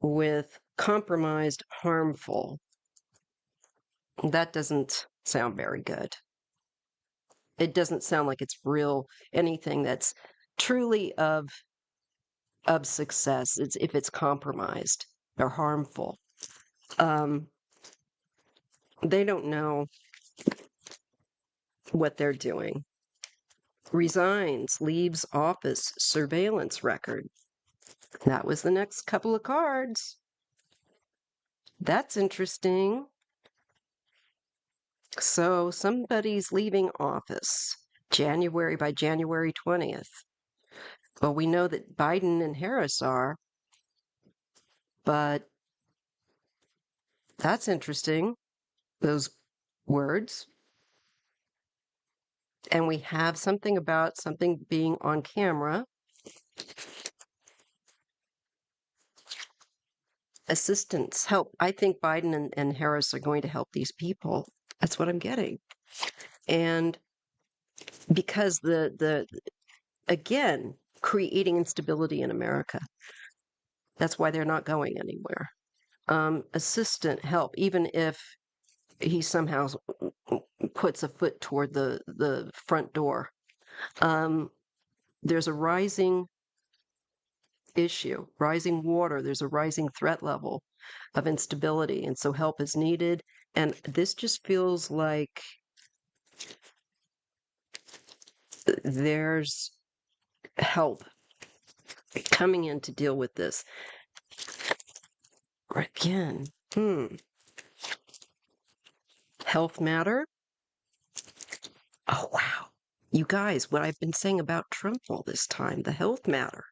with compromised harmful. That doesn't sound very good. It doesn't sound like it's real anything that's truly of success. It's if it's compromised or harmful. Um, they don't know what they're doing. Resigns, leaves office, surveillance record. That was the next couple of cards. That's interesting. So somebody's leaving office by January 20th. Well, we know that Biden and Harris are, but that's interesting, those words. And we have something about something being on camera. Assistance, help. I think Biden and Harris are going to help these people. That's what I'm getting. And because the again, creating instability in America. That's why they're not going anywhere. Assistant help, even if he somehow puts a foot toward the front door. There's a rising issue, rising water. There's a rising threat level of instability, and so help is needed. And this just feels like there's help coming in to deal with this. Again, health matter. Oh, wow. You guys, what I've been saying about Trump all this time, the health matter.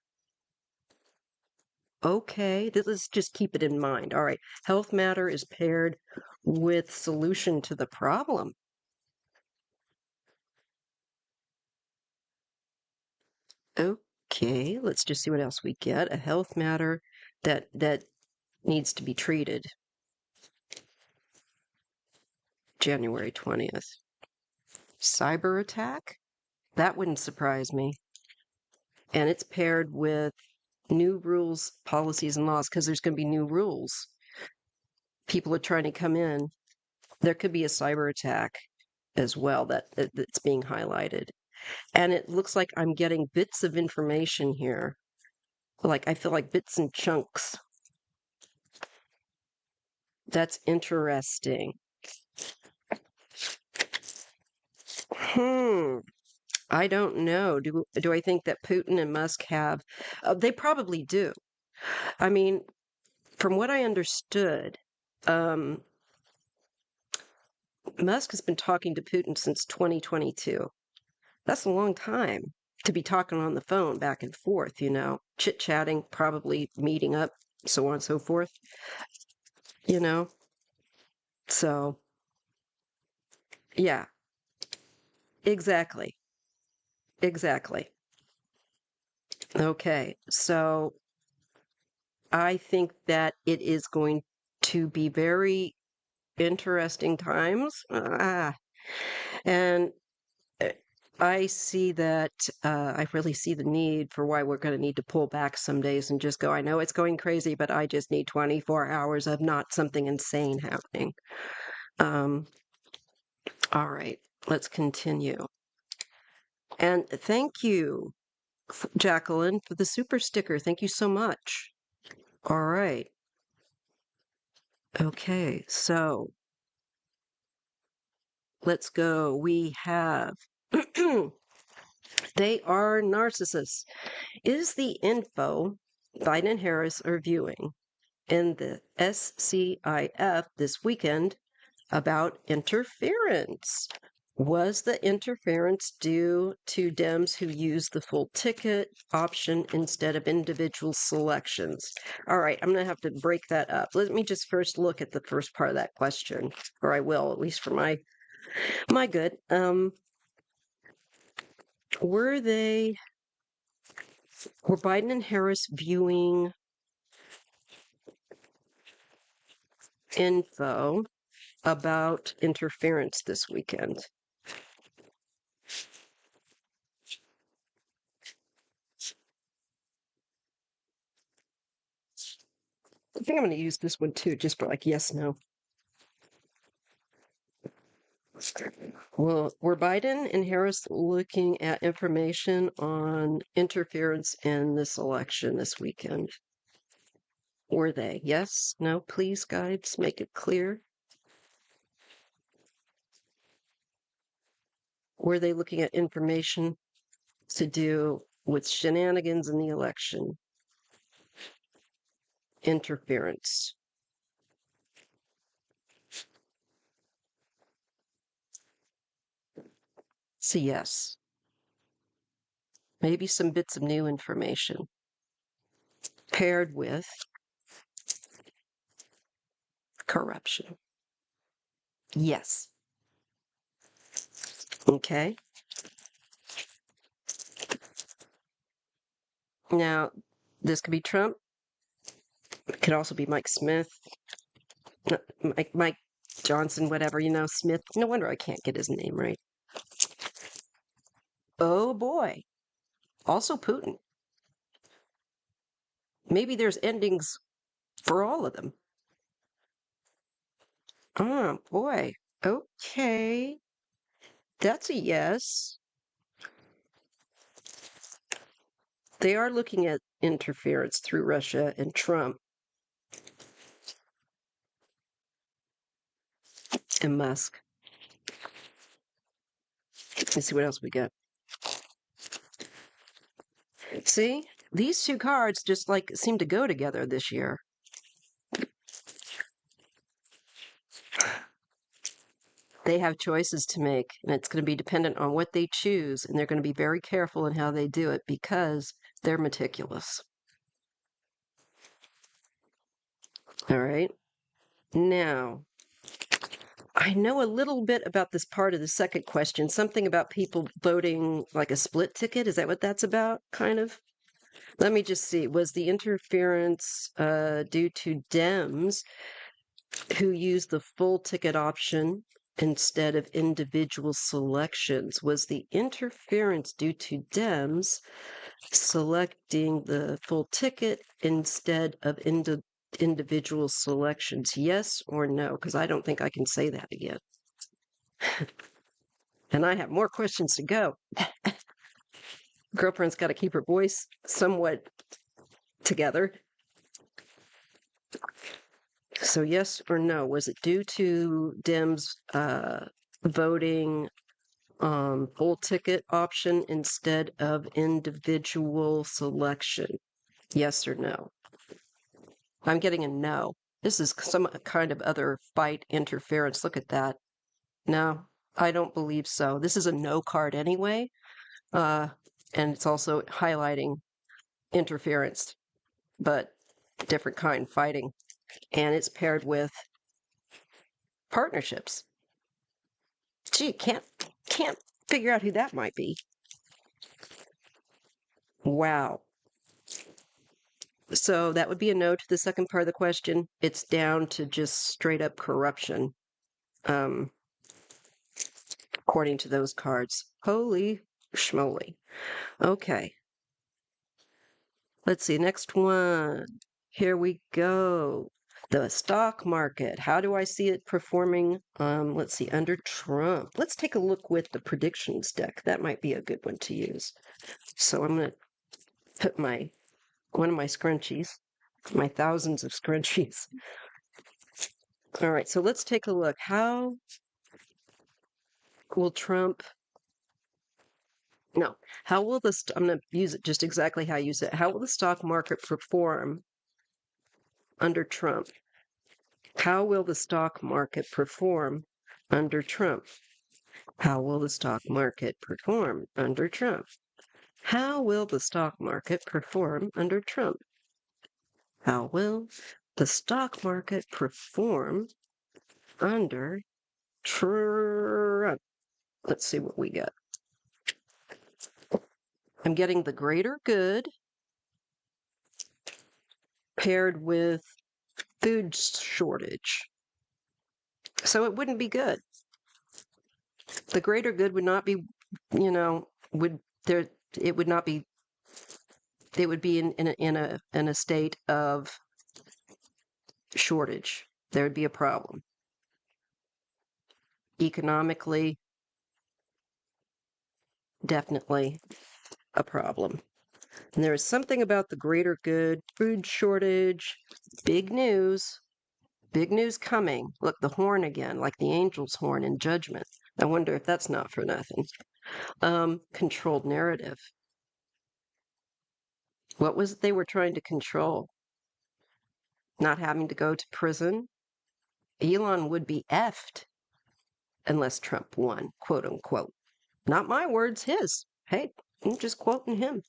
Okay, let's just keep it in mind. All right, health matter is paired with solution to the problem. Okay, let's just see what else we get. A health matter that needs to be treated. January 20th. Cyber attack? That wouldn't surprise me. And it's paired with new rules, policies, and laws because there's going to be new rules. People are trying to come in. There could be a cyber attack as well that's being highlighted. And it looks like I'm getting bits of information here. Like I feel like bits and chunks. That's interesting. I don't know. Do I think that Putin and Musk have? They probably do. I mean, from what I understood, Musk has been talking to Putin since 2022. That's a long time to be talking on the phone back and forth, chit-chatting, probably meeting up, so on and so forth, you know? So, yeah, exactly. Exactly. Okay. So I think that it is going to be very interesting times. And uh, I see that I really see the need for why we're going to need to pull back some days and just go, I know it's going crazy, but I just need 24 hours of not something insane happening. All right, let's continue. And thank you, Jacqueline, for the super sticker. Thank you so much. All right. Okay, so let's go. We have they are narcissists. Is the info Biden and Harris are viewing in the SCIF this weekend about interference? Was the interference due to Dems who used the full ticket option instead of individual selections? All right, I'm going to have to break that up. Let me just first look at the first part of that question, or I will, at least for my good. Were Biden and Harris viewing info about interference this weekend? I think I'm going to use this one too, just for like yes, no. Well, were Biden and Harris looking at information on interference in this election this weekend? Were they? Yes? No? Please, guides, make it clear. Were they looking at information to do with shenanigans in the election? Interference. So, yes. Maybe some bits of new information paired with corruption. Yes. Okay. Now, this could be Trump. It could also be Mike Smith, Mike Johnson, whatever, Smith. No wonder I can't get his name right. Oh boy. Also Putin. Maybe there's endings for all of them. Oh boy. Okay. That's a yes. They are looking at interference through Russia and Trump and Musk. Let's see what else we got. See, these two cards just like seem to go together this year. They have choices to make, and it's going to be dependent on what they choose, and they're going to be very careful in how they do it because they're meticulous. All right. Now, I know a little bit about this part of the second question, something about people voting like a split ticket. Is that what that's about, kind of? Let me just see. Was the interference due to Dems who used the full ticket option instead of individual selections? Was the interference due to Dems selecting the full ticket instead of individual selections? Yes or no? Because I don't think I can say that again. And I have more questions to go. Girlfriend's got to keep her voice somewhat together. So, yes or no? Was it due to Dems voting full ticket option instead of individual selection? Yes or no? I'm getting a no. This is some kind of other fight interference. Look at that. No, I don't believe so. This is a no card anyway. And it's also highlighting interference, but different kind fighting. And it's paired with partnerships. Gee, can't figure out who that might be. Wow. So that would be a no to the second part of the question. It's down to just straight up corruption, according to those cards. Holy schmoly. Okay. Let's see. Next one. Here we go. The stock market. How do I see it performing? Let's see. Under Trump. Let's take a look with the predictions deck. That might be a good one to use. So I'm going to put one of my scrunchies, my thousands of scrunchies. All right, so let's take a look. How will Trump? No, how will I'm going to use it just exactly how I use it. How will the stock market perform under Trump? How will the stock market perform under Trump? How will the stock market perform under Trump? How will the stock market perform under Trump? How will the stock market perform under Trump? Let's see what we get. I'm getting the greater good paired with food shortage. So it wouldn't be good. The greater good would not be, would there, it would not be, it would be in a state of shortage. There would be a problem. Economically, definitely a problem. And there is something about the greater good, food shortage, big news coming. Look, the horn again, like the angel's horn in judgment. I wonder if that's not for nothing. Controlled narrative. What was it they were trying to control? Not having to go to prison? Elon would be effed unless Trump won, quote unquote. Not my words, his. Hey, I'm just quoting him.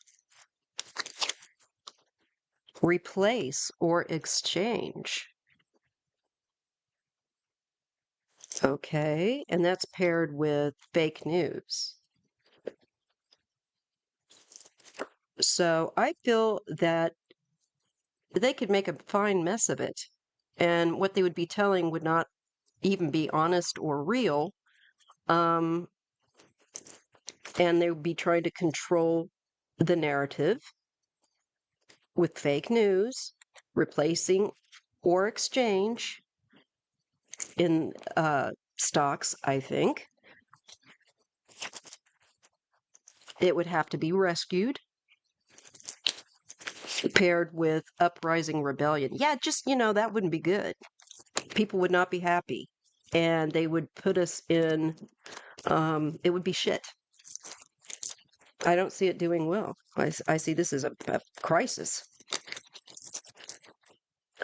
Replace or exchange. Okay, and that's paired with fake news. So I feel that they could make a fine mess of it. And what they would be telling would not even be honest or real. And they would be trying to control the narrative with fake news, replacing or exchange in stocks, I think. It would have to be rescued, paired with uprising rebellion. Yeah, just, that wouldn't be good. People would not be happy. And they would put us in, it would be shit. I don't see it doing well. I see this as a crisis.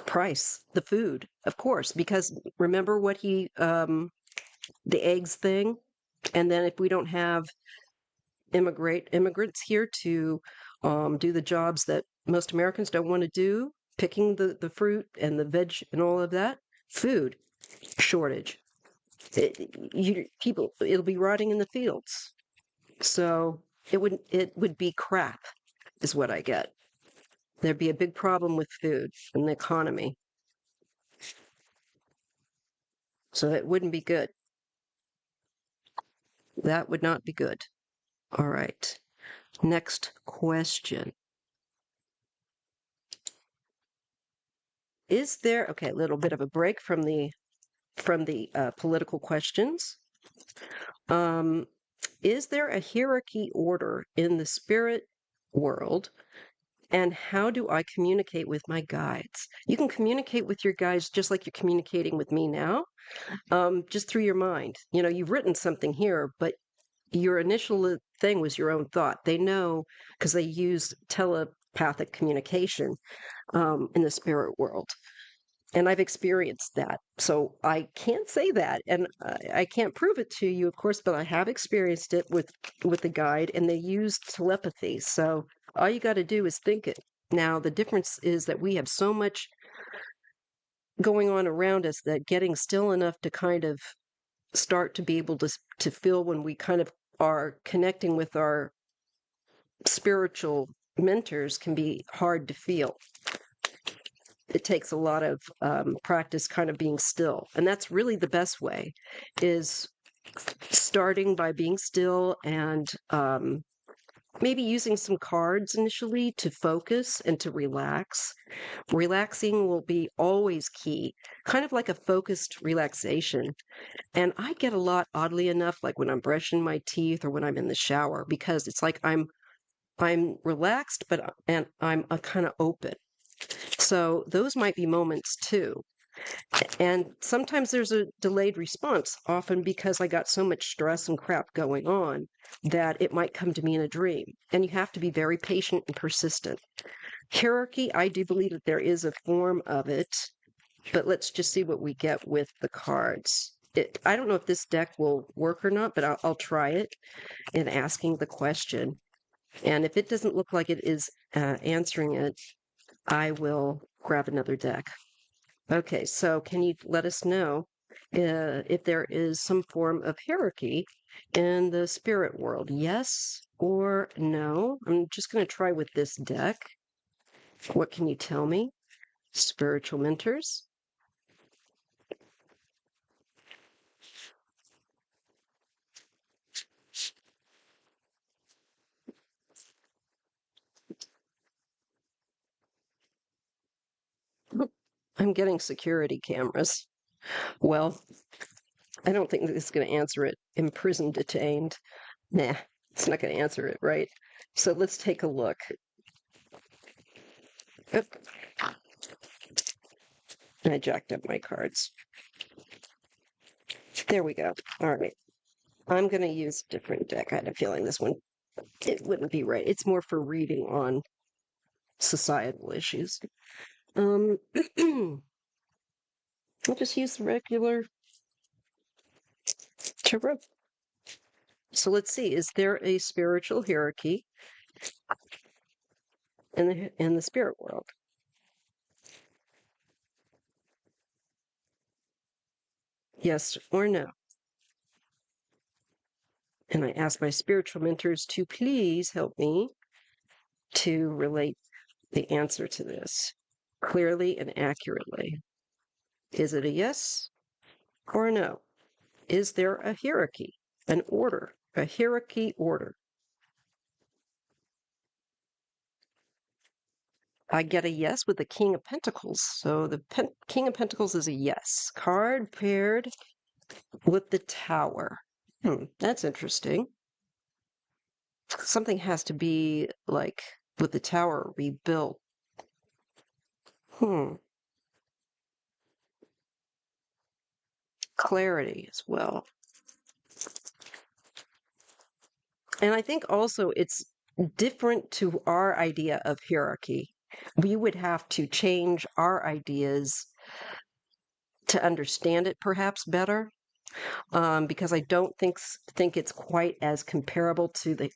Price, the food, of course, because remember what the eggs thing? And then if we don't have immigrants here to do the jobs that most Americans don't want to do, picking the fruit and the veg and all of that, food shortage. It'll be rotting in the fields. So it would be crap, is what I get. There'd be a big problem with food and the economy. So it wouldn't be good. That would not be good. All right. Next question. Is there, okay, a little bit of a break from the political questions. Is there a hierarchy order in the spirit world? And how do I communicate with my guides? You can communicate with your guides just like you're communicating with me now, just through your mind. You've written something here, but your initial thing was your own thought. They know because they use telepathic communication in the spirit world. And I've experienced that. So I can't say that. And I can't prove it to you, of course, but I have experienced it with the guide, and they use telepathy. So all you got to do is think it. Now, the difference is that we have so much going on around us that getting still enough to kind of start to be able to feel when we kind of are connecting with our spiritual mentors can be hard to feel. It takes a lot of practice kind of being still. And that's really the best way, is starting by being still and maybe using some cards initially to focus and to relax. Relaxing will be always key, kind of like a focused relaxation. And I get a lot, oddly enough, like when I'm brushing my teeth or when I'm in the shower, because it's like I'm relaxed, and I'm kind of open. So those might be moments too. And sometimes there's a delayed response, often because I got so much stress and crap going on that it might come to me in a dream. And you have to be very patient and persistent. Hierarchy, I do believe that there is a form of it, but let's just see what we get with the cards. I don't know if this deck will work or not, but I'll try it in asking the question. And if it doesn't look like it is answering it, I will grab another deck. Okay, so can you let us know if there is some form of hierarchy in the spirit world? Yes or no? I'm just going to try with this deck. What can you tell me? Spiritual mentors. I'm getting security cameras. Well, I don't think this is going to answer it. Imprisoned, detained. Nah, it's not going to answer it, right? So let's take a look. Oop. I jacked up my cards. There we go. All right. I'm going to use a different deck. I had a feeling this one, it wouldn't be right. It's more for reading on societal issues. I'll just use the regular tarot. So let's see. Is there a spiritual hierarchy in the spirit world? Yes or no? And I ask my spiritual mentors to please help me to relate the answer to this clearly and accurately. Is it a yes or a no? Is there a hierarchy, an order, a hierarchy order? I get a yes with the King of Pentacles. So the King of Pentacles is a yes. Card paired with the Tower. That's interesting. Something has to be like with the Tower rebuilt. Clarity as well. And I think also it's different to our idea of hierarchy. We would have to change our ideas to understand it perhaps better, because I don't think it's quite as comparable to the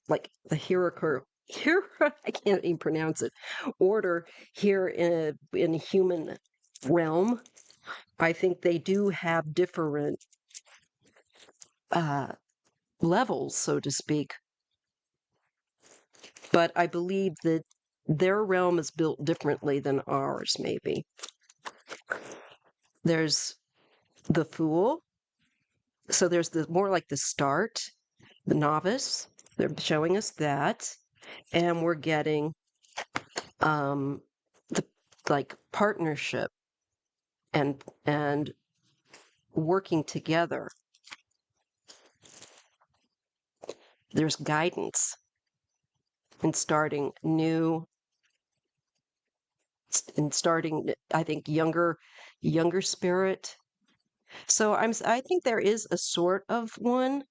hierarchy. Here, I can't even pronounce it. Order here in human realm. I think they do have different uh, levels, so to speak. But I believe that their realm is built differently than ours, maybe. There's the Fool. So there's the more like the start, the novice. They're showing us that. And we're getting the like partnership and working together. There's guidance in starting new and starting, I think, younger spirit. So I think there is a sort of one,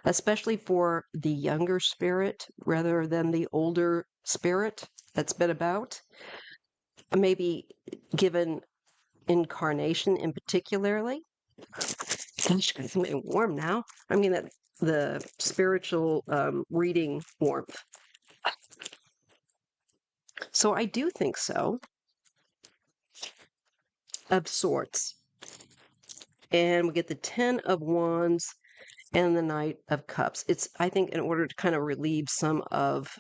especially for the younger spirit rather than the older spirit that's been about. Maybe given incarnation in particularly. Gosh, it's getting warm now. I mean that the spiritual reading warmth. So I do think so, of sorts. And we get the Ten of Wands and the Knight of Cups. It's, I think, in order to kind of relieve some of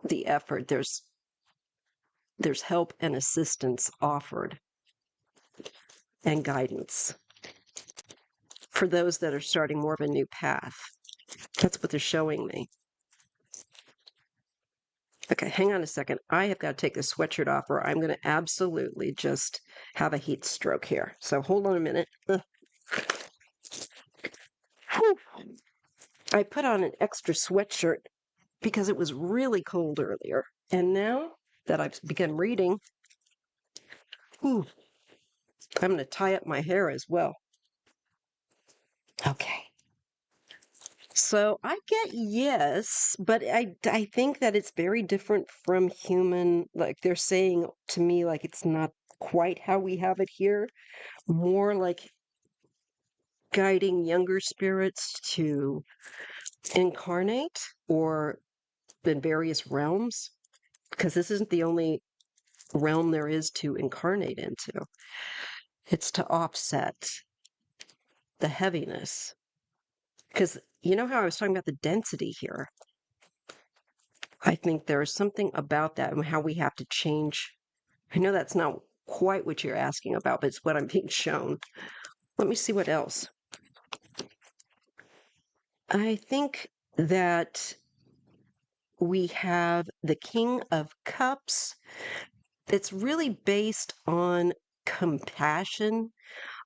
the effort, there's help and assistance offered and guidance for those that are starting more of a new path. That's what they're showing me. Okay, hang on a second. I have got to take this sweatshirt off or I'm going to absolutely just have a heat stroke here. So hold on a minute. I put on an extra sweatshirt because it was really cold earlier. And now that I've begun reading, I'm going to tie up my hair as well. Okay. So I get yes, but I think that it's very different from human. Like they're saying to me, like it's not quite how we have it here. More like guiding younger spirits to incarnate or in various realms, because this isn't the only realm there is to incarnate into. It's to offset the heaviness. Because you know how I was talking about the density here? I think there is something about that and how we have to change. I know that's not quite what you're asking about, but it's what I'm being shown. Let me see what else. I think that we have the King of Cups. It's really based on compassion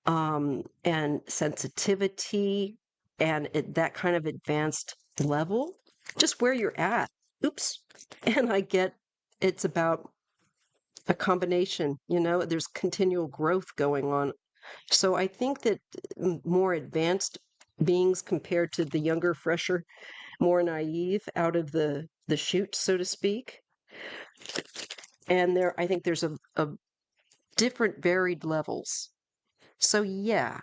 and sensitivity and that kind of advanced level, just where you're at. Oops. And I get it's about a combination, there's continual growth going on. So I think that more advanced beings compared to the younger, fresher, more naive out of the chute, so to speak. And I think there's a different varied levels. So yeah,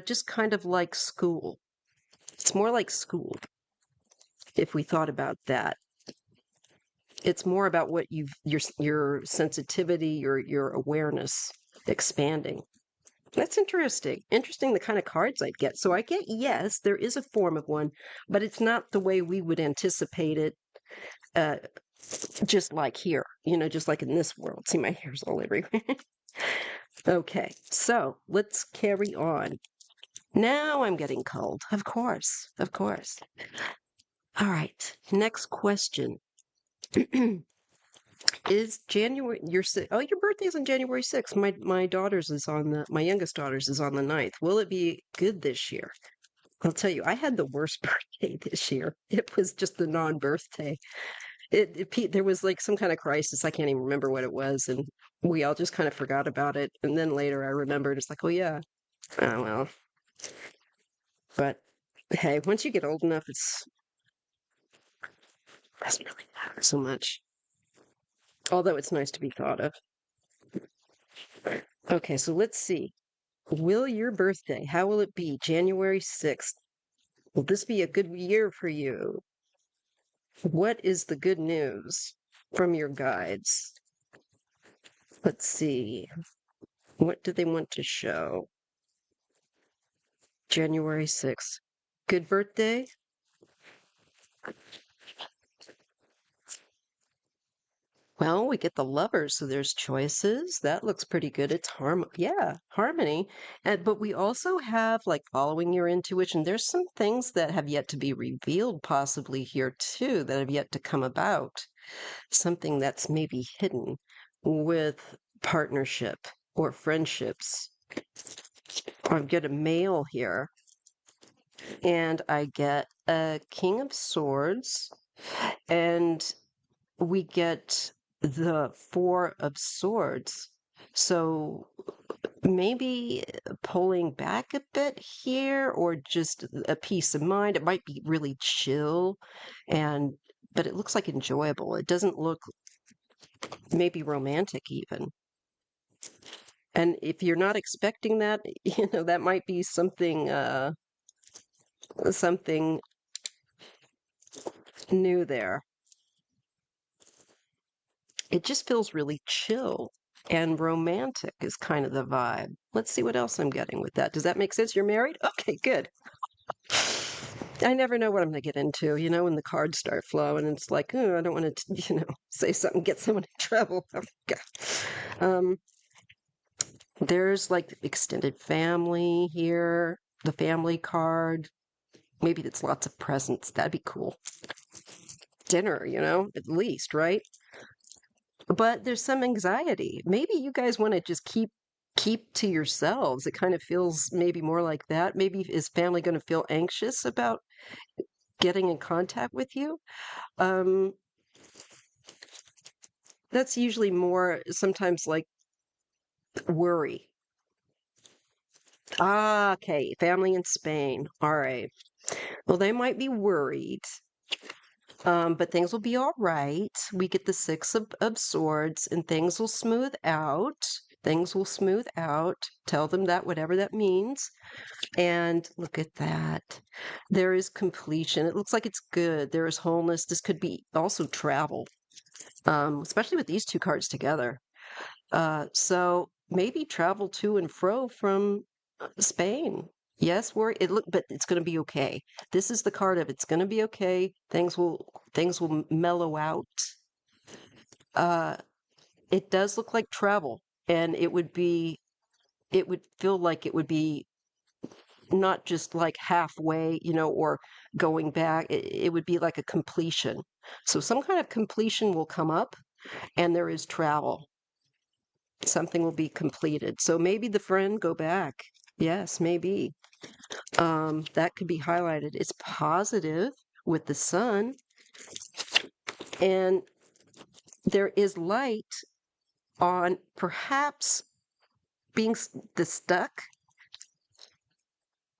just kind of like school. It's more like school if we thought about that. It's more about what your sensitivity, your awareness expanding. That's interesting. Interesting the kind of cards I'd get. So I get, yes, there is a form of one, but it's not the way we would anticipate it, uh, just like here, just like in this world. See, my hair's all everywhere. Okay, so let's carry on. Now I'm getting cold. Of course, of course. All right, next question. Is January your birthday is on January 6th. My daughter's is my youngest daughter's is on the 9th. Will it be good this year? I'll tell you, I had the worst birthday this year. It was just the non-birthday. There was like some kind of crisis. I can't even remember what it was, and we all just kind of forgot about it. And then later I remembered. It's like, oh yeah, oh well. But hey, once you get old enough, it doesn't really matter so much. Although it's nice to be thought of. Okay, so let's see. Will your birthday, how will it be? January 6th. Will this be a good year for you? What is the good news from your guides? Let's see. What do they want to show? January 6th. Good birthday? Well, we get the lovers, so there's choices. That looks pretty good. It's harmony. But we also have like following your intuition. There's some things that have yet to be revealed, possibly here too, that have yet to come about. Something that's maybe hidden with partnership or friendships. I get a male here, and I get a King of Swords, and we get the Four of Swords. So maybe pulling back a bit here or just a peace of mind. It might be really chill but it looks like enjoyable. It doesn't look maybe romantic even. And if you're not expecting that, that might be something new there. It just feels really chill and romantic is kind of the vibe. Let's see what else I'm getting with that. Does that make sense? You're married? Okay, good. I never know what I'm going to get into, when the cards start flowing. And it's like, oh, I don't want to, say something, get someone in trouble. There's like extended family here, the family card. Maybe it's lots of presents. That'd be cool. Dinner, at least, right? But there's some anxiety. Maybe you guys want to just keep to yourselves. It kind of feels maybe more like that. Maybe is family going to feel anxious about getting in contact with you? That's usually more sometimes like worry. Ah, okay. Family in Spain. All right. Well, they might be worried. But things will be all right. We get the Six of Swords and things will smooth out. Things will smooth out. Tell them that, whatever that means. And look at that. There is completion. It looks like it's good. There is wholeness. This could be also travel, especially with these two cards together. So maybe travel to and fro from Spain. Yes, but it's going to be okay. This is the card of it's going to be okay. Things will mellow out. Uh, it does look like travel, and it would feel like it would be not just like halfway, or going back. It would be like a completion. So some kind of completion will come up, and there is travel. Something will be completed. So maybe the friend go back. Yes, maybe. That could be highlighted. It's positive with the sun, and there is light on perhaps being the stuck.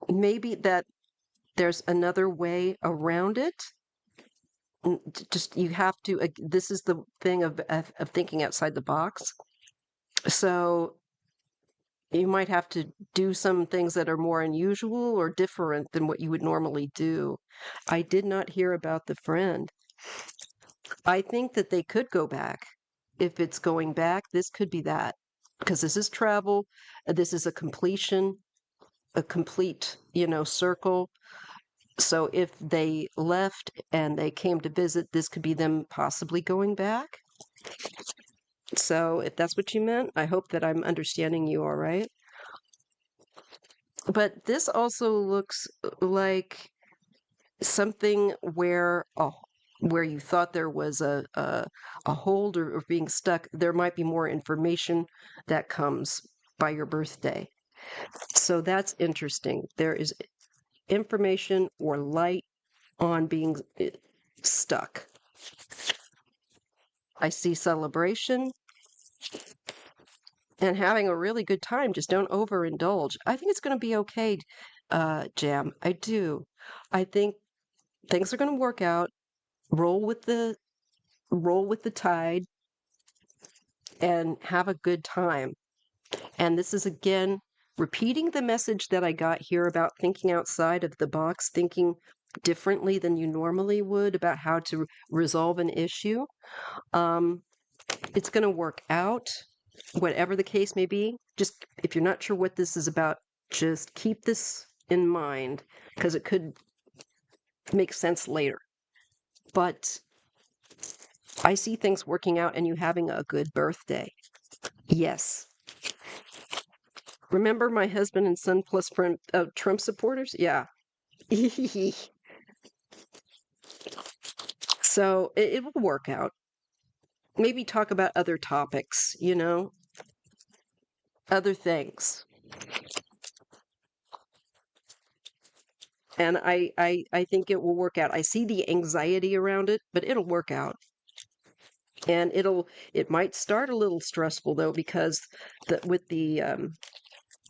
Maybe that there's another way around it. Just you have to. This is the thing of thinking outside the box. So you might have to do some things that are more unusual or different than what you would normally do. I did not hear about the friend. I think that they could go back. If it's going back, this could be that. Because this is travel, this is a completion, a complete, circle. So if they left and they came to visit, this could be them possibly going back. So if that's what you meant, I hope that I'm understanding you all right. But this also looks like something where you thought there was a hold or being stuck. There might be more information that comes by your birthday. So that's interesting. There is information or light on being stuck. I see celebration and having a really good time. Just don't overindulge. I think it's going to be okay, Jam. I do. I think things are going to work out. Roll with the tide and have a good time. And this is again repeating the message that I got here about thinking outside of the box, thinking differently than you normally would about how to resolve an issue. It's going to work out, whatever the case may be. Just if you're not sure what this is about, just keep this in mind because it could make sense later. But I see things working out and you having a good birthday. Yes. Remember my husband and son plus friend Trump supporters? Yeah. So it will work out. Maybe talk about other topics, other things. And I think it will work out. I see the anxiety around it, but it'll work out. And it might start a little stressful though, because with the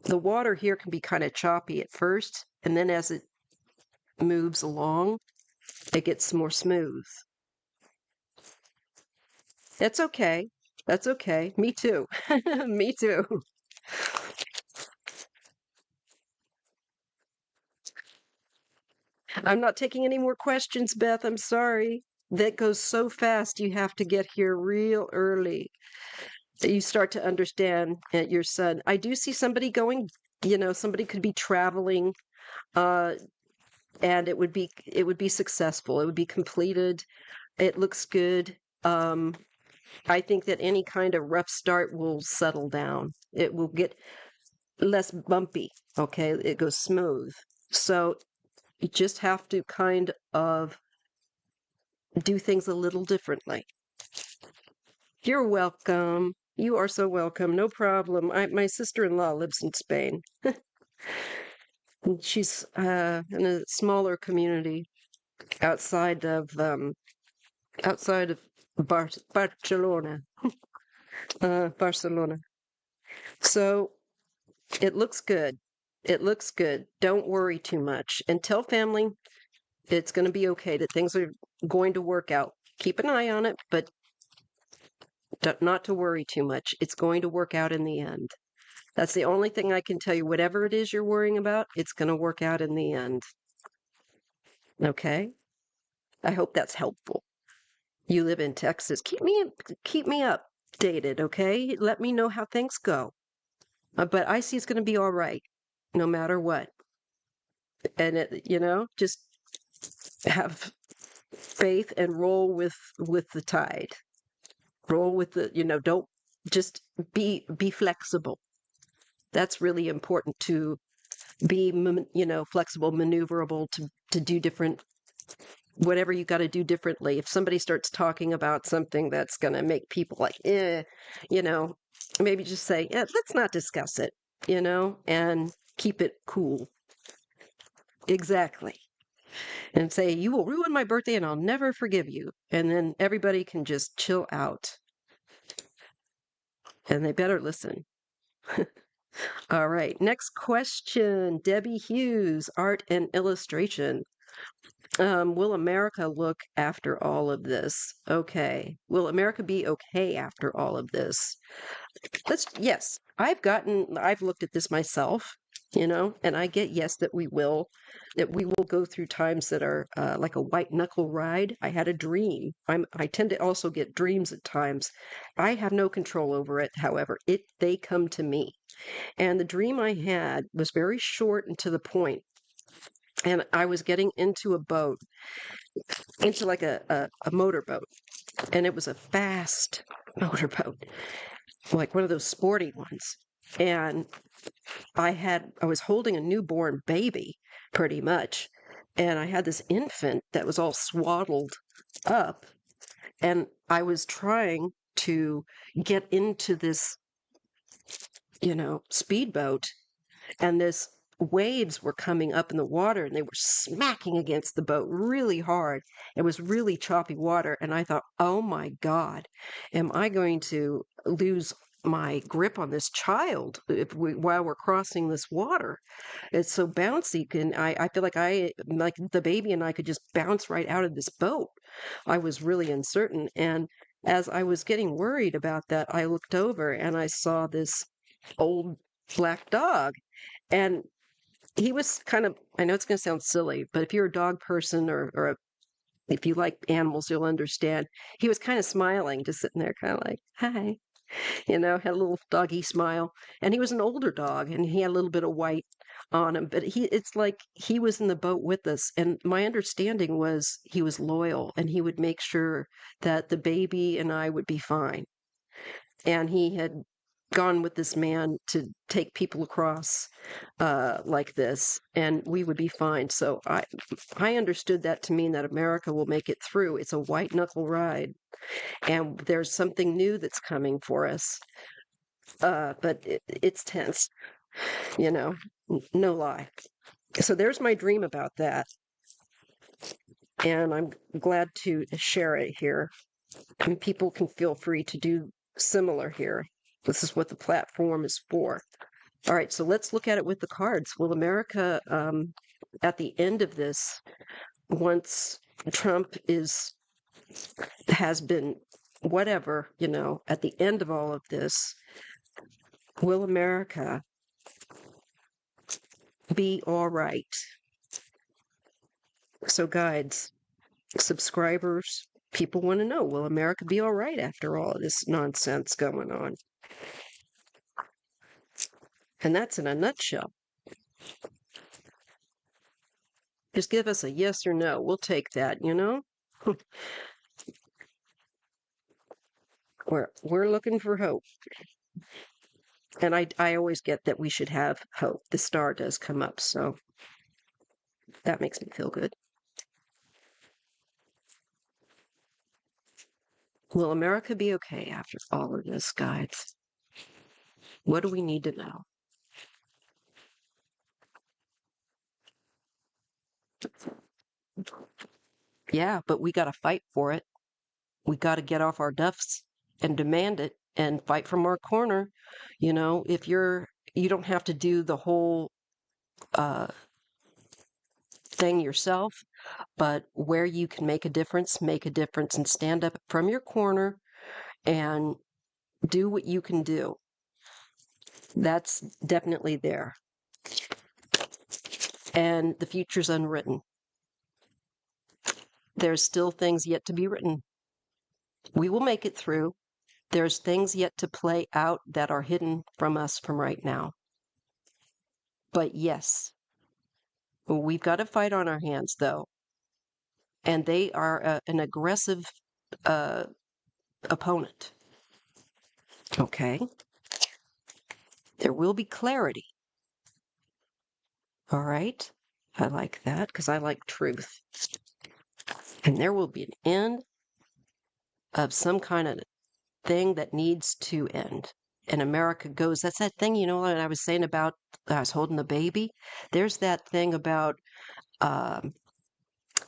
water here can be kind of choppy at first, and then as it moves along, it gets more smooth. That's okay. That's okay. Me too. Me too. I'm not taking any more questions, Beth. I'm sorry. That goes so fast. You have to get here real early. You start to understand your son. I do see somebody going, somebody could be traveling, and it would be successful. It would be completed. It looks good. I think that any kind of rough start will settle down. It will get less bumpy. Okay, it goes smooth. So you just have to kind of do things a little differently. You're welcome. You are so welcome. No problem. My sister-in-law lives in Spain. She's in a smaller community outside of Barcelona. Barcelona. So it looks good. It looks good. Don't worry too much. And tell family it's going to be okay, that things are going to work out. Keep an eye on it, but Not to worry too much. It's going to work out in the end. That's the only thing I can tell you. Whatever it is you're worrying about, it's going to work out in the end. Okay? I hope that's helpful. You live in Texas. Keep me updated, okay? Let me know how things go. But I see it's going to be all right, no matter what. And just have faith and roll with the tide. Roll with don't just be flexible. That's really important, to be flexible, maneuverable, to do different, whatever you got to do differently. If somebody starts talking about something that's going to make people like, you know, maybe just say, yeah, let's not discuss it, and keep it cool. Exactly. And say, you will ruin my birthday and I'll never forgive you. And then everybody can just chill out. And they better listen. All right. Next question. Debbie Hughes, art and illustration. Will America look after all of this? Okay. Will America be okay after all of this? Yes, I've looked at this myself, and I get, yes, that we will go through times that are like a white knuckle ride. I had a dream. I tend to also get dreams at times. I have no control over it. However, they come to me. And the dream I had was very short and to the point. And I was getting into a boat, into like a motorboat. And it was a fast motorboat, like one of those sporty ones. And I was holding a newborn baby pretty much. And I had this infant that was all swaddled up. And I was trying to get into this, speedboat. And this waves were coming up in the water and they were smacking against the boat really hard. It was really choppy water. And I thought, oh my God, am I going to lose my grip on this child while we're crossing this water? It's so bouncy. And I feel like the baby and I could just bounce right out of this boat. I was really uncertain. And as I was getting worried about that, I looked over and I saw this old black dog. And he was kind of, I know it's going to sound silly, but if you're a dog person, if you like animals, you'll understand. He was kind of smiling, just sitting there, kind of like, hi, had a little doggy smile. And he was an older dog and he had a little bit of white on him, but it's like he was in the boat with us. And my understanding was he was loyal and he would make sure that the baby and I would be fine. And he had gone with this man to take people across like this, and we would be fine. So I understood that to mean that America will make it through. It's a white knuckle ride, and there's something new that's coming for us. But it's tense, no lie. So there's my dream about that, and I'm glad to share it here. And people can feel free to do similar here. This is what the platform is for. All right, so let's look at it with the cards. Will America, at the end of this, once Trump has been whatever, at the end of all of this, will America be all right? So guides, subscribers, people want to know, will America be all right after all of this nonsense going on? And that's in a nutshell. Just give us a yes or no. We'll take that, We're looking for hope. And I always get that we should have hope. The star does come up, so that makes me feel good. Will America be okay after all of this, guys? What do we need to know? Yeah, but we got to fight for it. We got to get off our duffs and demand it and fight from our corner. If you don't have to do the whole thing yourself, but where you can make a difference and stand up from your corner and Do what you can do. That's definitely there. And the future's unwritten. There's still things yet to be written. We will make it through. There's things yet to play out that are hidden from us from right now. But yes, we've got a fight on our hands, though. And they are an aggressive uh, opponent. Okay. There will be clarity. All right. I like that because I like truth. And there will be an end of some kind of thing that needs to end. And America goes, that's that thing, what I was saying about I was holding the baby? There's that thing about um,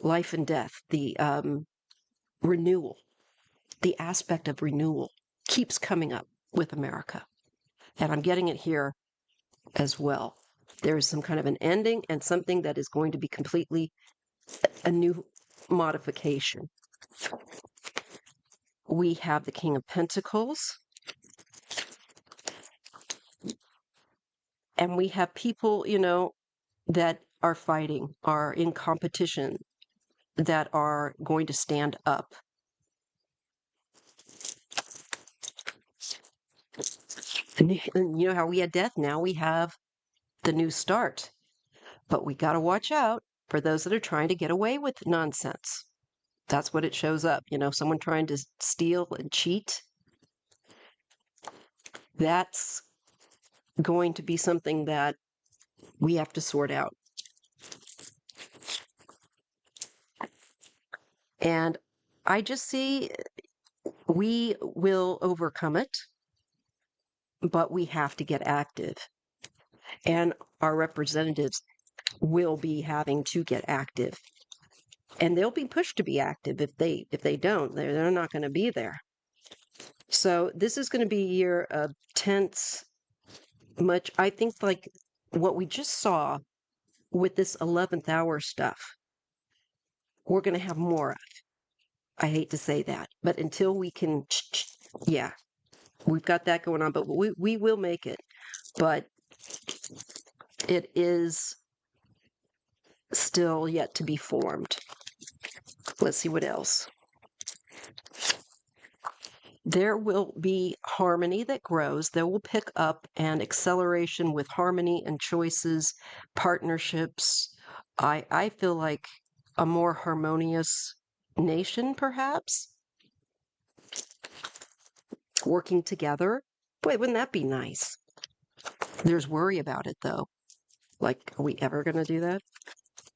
life and death, the renewal, the aspect of renewal keeps coming up with America. And I'm getting it here as well. There is some kind of an ending and something that is going to be completely a new modification. We have the King of Pentacles, and we have people, that are fighting, are in competition, that are going to stand up. And you know how we had death, now we have the new start. But we got to watch out for those that are trying to get away with nonsense. That's what it shows up. Someone trying to steal and cheat. That's going to be something that we have to sort out. And I just see we will overcome it, but we have to get active. And our representatives will be having to get active. And they'll be pushed to be active if they don't. They're not going to be there. So this is going to be a year of tense, much, I think, like what we just saw with this 11th hour stuff, we're going to have more of. I hate to say that, but until we can, yeah, we've got that going on, but we will make it. But it is still yet to be formed. Let's see what else. There will be harmony that grows. There will pick up and acceleration with harmony and choices, partnerships. I feel like a more harmonious nation, perhaps, working together. Boy, wouldn't that be nice? There's worry about it, though. Like, are we ever going to do that?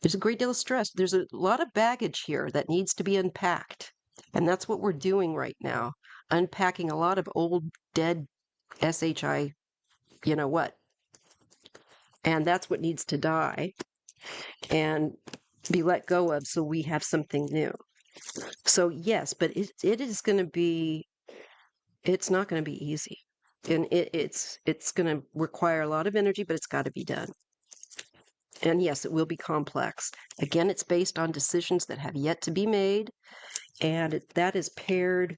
There's a great deal of stress. There's a lot of baggage here that needs to be unpacked. And that's what we're doing right now. Unpacking a lot of old, dead SHI, you know what? And that's what needs to die and be let go of so we have something new. So, yes, but it is going to be, it's not going to be easy. And it's going to require a lot of energy, but it's got to be done. And yes, it will be complex. Again, it's based on decisions that have yet to be made. And that is paired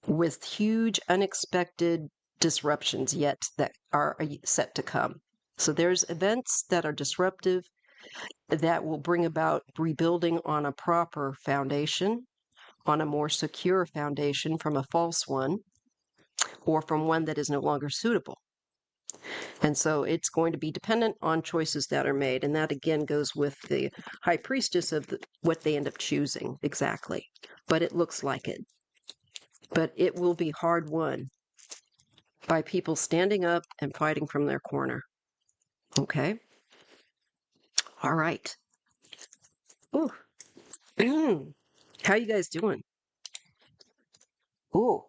with huge, unexpected disruptions yet that are set to come. So there's events that are disruptive that will bring about rebuilding on a proper foundation, on a more secure foundation from a false one, or from one that is no longer suitable. And so it's going to be dependent on choices that are made. And that again goes with the high priestess of what they end up choosing exactly. But it looks like it. But it will be hard won by people standing up and fighting from their corner. Okay? All right. Ooh. How you guys doing? Ooh.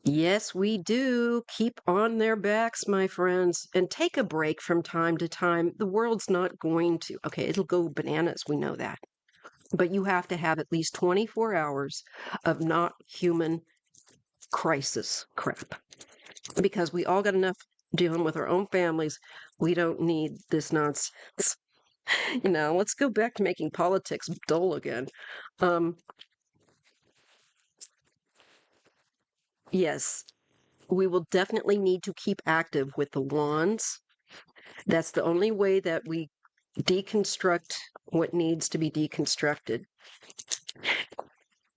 Yes, we do. Keep on their backs, my friends, and take a break from time to time. The world's not going to. Okay, it'll go bananas. We know that. But you have to have at least 24 hours of not human crisis crap because we all got enough dealing with our own families. We don't need this nonsense. Let's go back to making politics dull again. Um, Yes, we will definitely need to keep active with the wands. That's the only way that we deconstruct what needs to be deconstructed.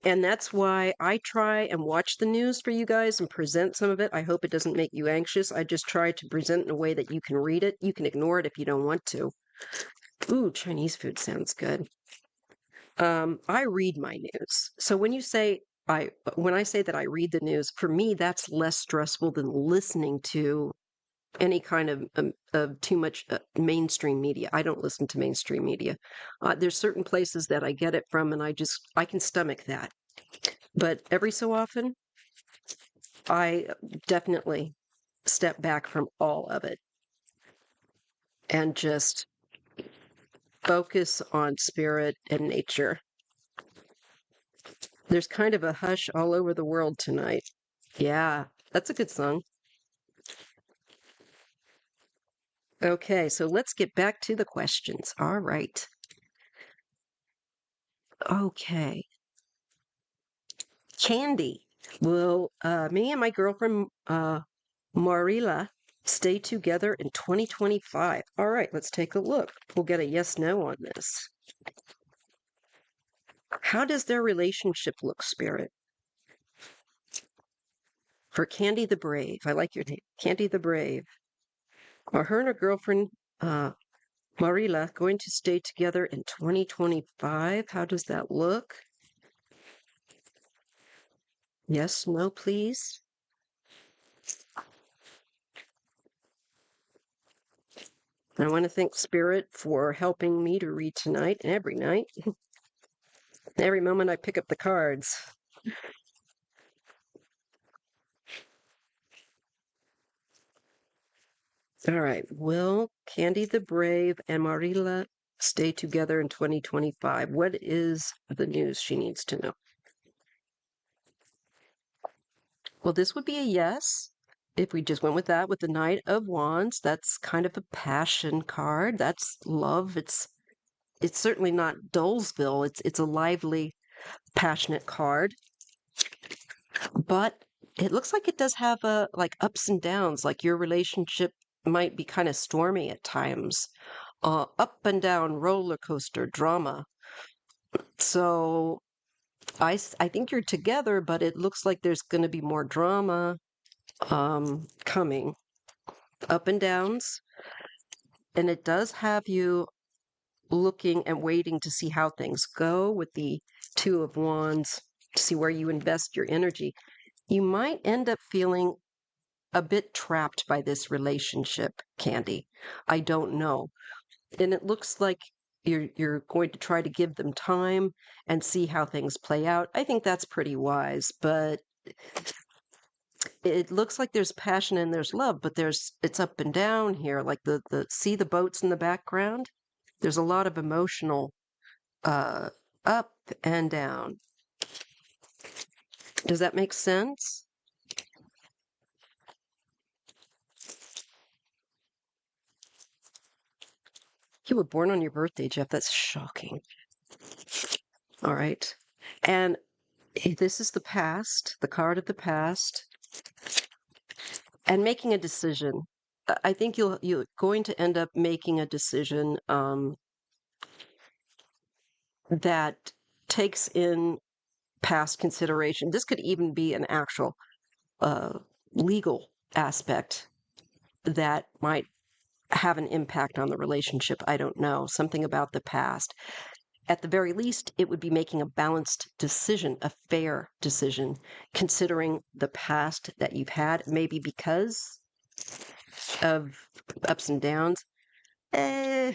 And that's why I try and watch the news for you guys and present some of it. I hope it doesn't make you anxious. I just try to present in a way that you can read it. You can ignore it if you don't want to. Ooh, Chinese food sounds good. I read my news. So when I say that I read the news, for me that's less stressful than listening to any kind of too much mainstream media. I don't listen to mainstream media. There's certain places that I get it from, and I can stomach that. But every so often, I definitely step back from all of it and just focus on spirit and nature. There's kind of a hush all over the world tonight. Yeah, that's a good song. Okay, so let's get back to the questions. All right. Okay. Candy. Will me and my girlfriend Marila stay together in 2025? All right, let's take a look. We'll get a yes no on this. How does their relationship look, Spirit? For Candy the Brave. I like your name. Candy the Brave. Are her and her girlfriend Marila going to stay together in 2025? How does that look? Yes, no, please. I want to thank Spirit for helping me to read tonight and every night. Every moment I pick up the cards. All right. Will Candy the Brave and Marila stay together in 2025? What is the news she needs to know? Well, this would be a yes. If we just went with that, with the Knight of Wands, that's kind of a passion card. That's love. It's certainly not Dolesville. It's a lively, passionate card. But it looks like it does have like ups and downs. Like your relationship might be kind of stormy at times. Up and down roller coaster drama. So I think you're together, but it looks like there's going to be more drama coming. Up and downs. And it does have you looking and waiting to see how things go with the Two of Wands, to see where you invest your energy. You might end up feeling a bit trapped by this relationship, Candy. I don't know. And it looks like you're going to try to give them time and see how things play out. I think that's pretty wise, but it looks like there's passion and there's love, but it's up and down here. Like the see the boats in the background? There's a lot of emotional uh up and down. Does that make sense? You were born on your birthday, Jeff. That's shocking. All right. And this is the past, the card of the past, and making a decision. I think you're going to end up making a decision that takes in past consideration. This could even be an actual uh, legal aspect that might have an impact on the relationship. I don't know. Something about the past. At the very least, it would be making a balanced decision, a fair decision, considering the past that you've had, maybe because of ups and downs. Eh,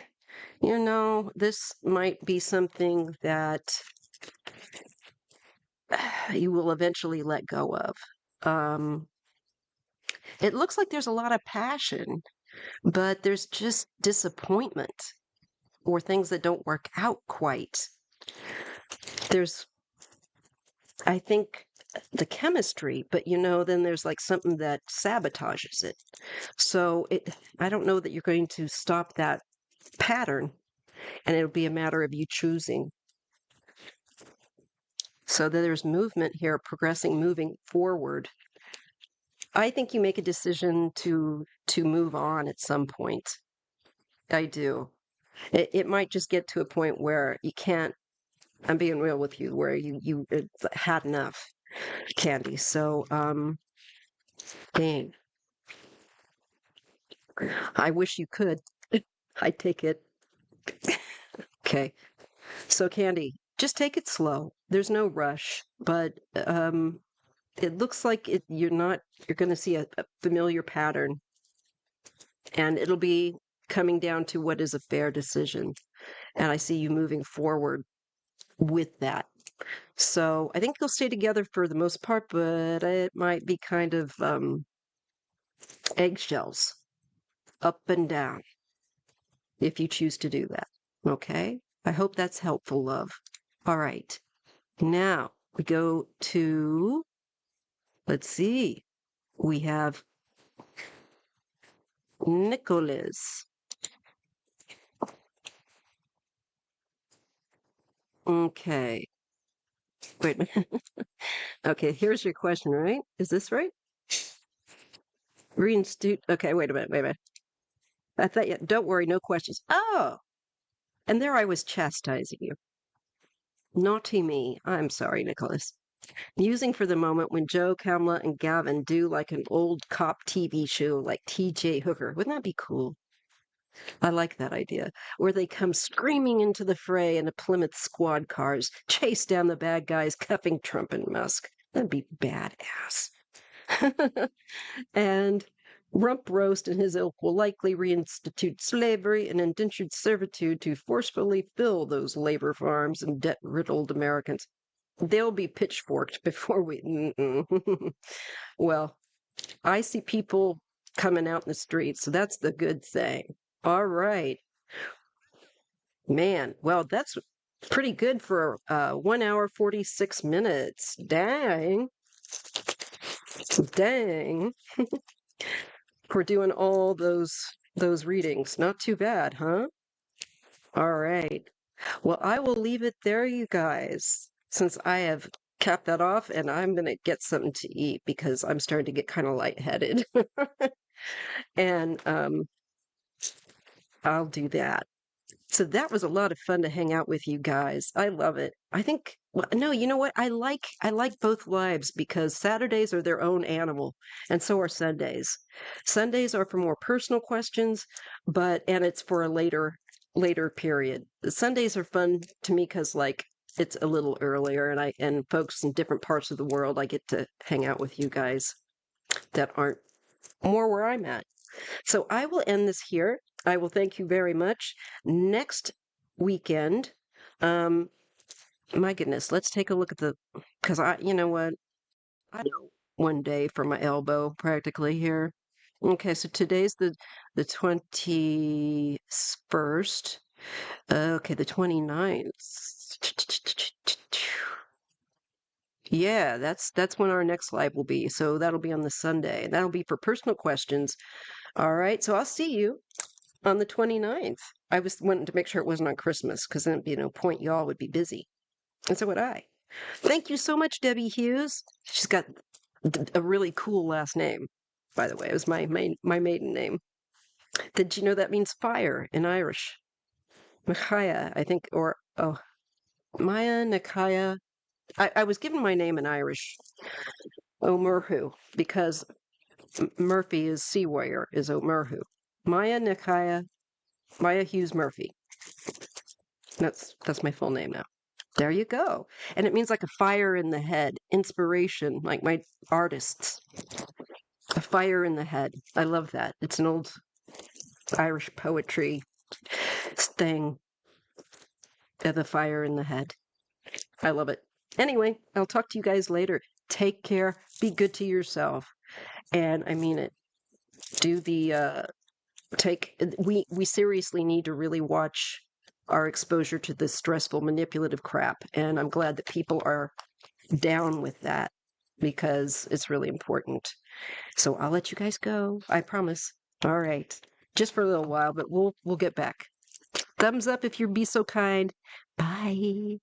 this might be something that you will eventually let go of. Um, it looks like there's a lot of passion, but there's just disappointment or things that don't work out quite. There's, I think, the chemistry, but then there's like something that sabotages it. So I don't know that you're going to stop that pattern, and it'll be a matter of you choosing. So there's movement here, progressing, moving forward. I think you make a decision to move on at some point. I do. It might just get to a point where you can't. I'm being real with you, where you it's had enough, Candy. So, dang, I wish you could. I take it. Okay. So, Candy, just take it slow. There's no rush, but it looks like you're going to see a familiar pattern, and it'll be coming down to what is a fair decision. And I see you moving forward with that. So I think you'll stay together for the most part, but it might be kind of eggshells up and down if you choose to do that. Okay? I hope that's helpful, love. All right. Now we go to, let's see, we have Nicholas. Okay. Wait a minute. Okay, here's your question, right? Is this right? Reinstitute. Okay, wait a minute. Wait a minute. I thought, yeah, don't worry, no questions. Oh, and there I was chastising you. Naughty me. I'm sorry, Nicholas. Musing for the moment when Joe, Kamala, and Gavin do like an old cop TV show like TJ Hooker. Wouldn't that be cool? I like that idea. Where they come screaming into the fray in a Plymouth squad cars, chase down the bad guys, cuffing Trump and Musk. That'd be badass. And Rump Roast and his ilk will likely reinstitute slavery and indentured servitude to forcefully fill those labor farms and debt-riddled Americans. They'll be pitchforked before we. Well, I see people coming out in the streets, so that's the good thing. All right, man. Well, that's pretty good for 1 hour 46 minutes. Dang, dang. For doing all those readings. Not too bad, huh? All right. Well, I will leave it there, you guys, since I have capped that off and I'm going to get something to eat because I'm starting to get kind of lightheaded. And I'll do that. So that was a lot of fun to hang out with you guys. I love it. I think well, no, you know what? I like both lives because Saturdays are their own animal, and so are Sundays. Sundays are for more personal questions, and it's for a later period. The Sundays are fun to me because like it's a little earlier, and folks in different parts of the world, I get to hang out with you guys that aren't more where I'm at. So I will end this here. I will thank you very much. Next weekend, um, my goodness, let's take a look at because you know what? I know one day for my elbow practically here. Okay, so today's the 21st. Okay, the 29th. Yeah, that's when our next live will be. So that'll be on the Sunday. That'll be for personal questions. All right, so I'll see you on the 29th. I was wanting to make sure it wasn't on Christmas because then it'd be no point. Y'all would be busy. And so would I. Thank you so much, Debbie Hughes. She's got a really cool last name, by the way. It was my maiden name. Did you know that means fire in Irish? Micaiah, I think, or, oh, Maya Nikaya. I was given my name in Irish, O'Murhu, because Murphy is Sea Warrior, is O'Murhu. Maya Nikaya, Maya Hughes Murphy. That's my full name now. There you go. And it means like a fire in the head, inspiration, like my artists. A fire in the head. I love that. It's an old Irish poetry thing. The fire in the head. I love it. Anyway, I'll talk to you guys later. Take care. Be good to yourself. And I mean it. Do the we seriously need to really watch our exposure to this stressful manipulative crap, and I'm glad that people are down with that because it's really important. So I'll let you guys go, I promise. All right, just for a little while, but we'll get back. Thumbs up if you'd be so kind. Bye.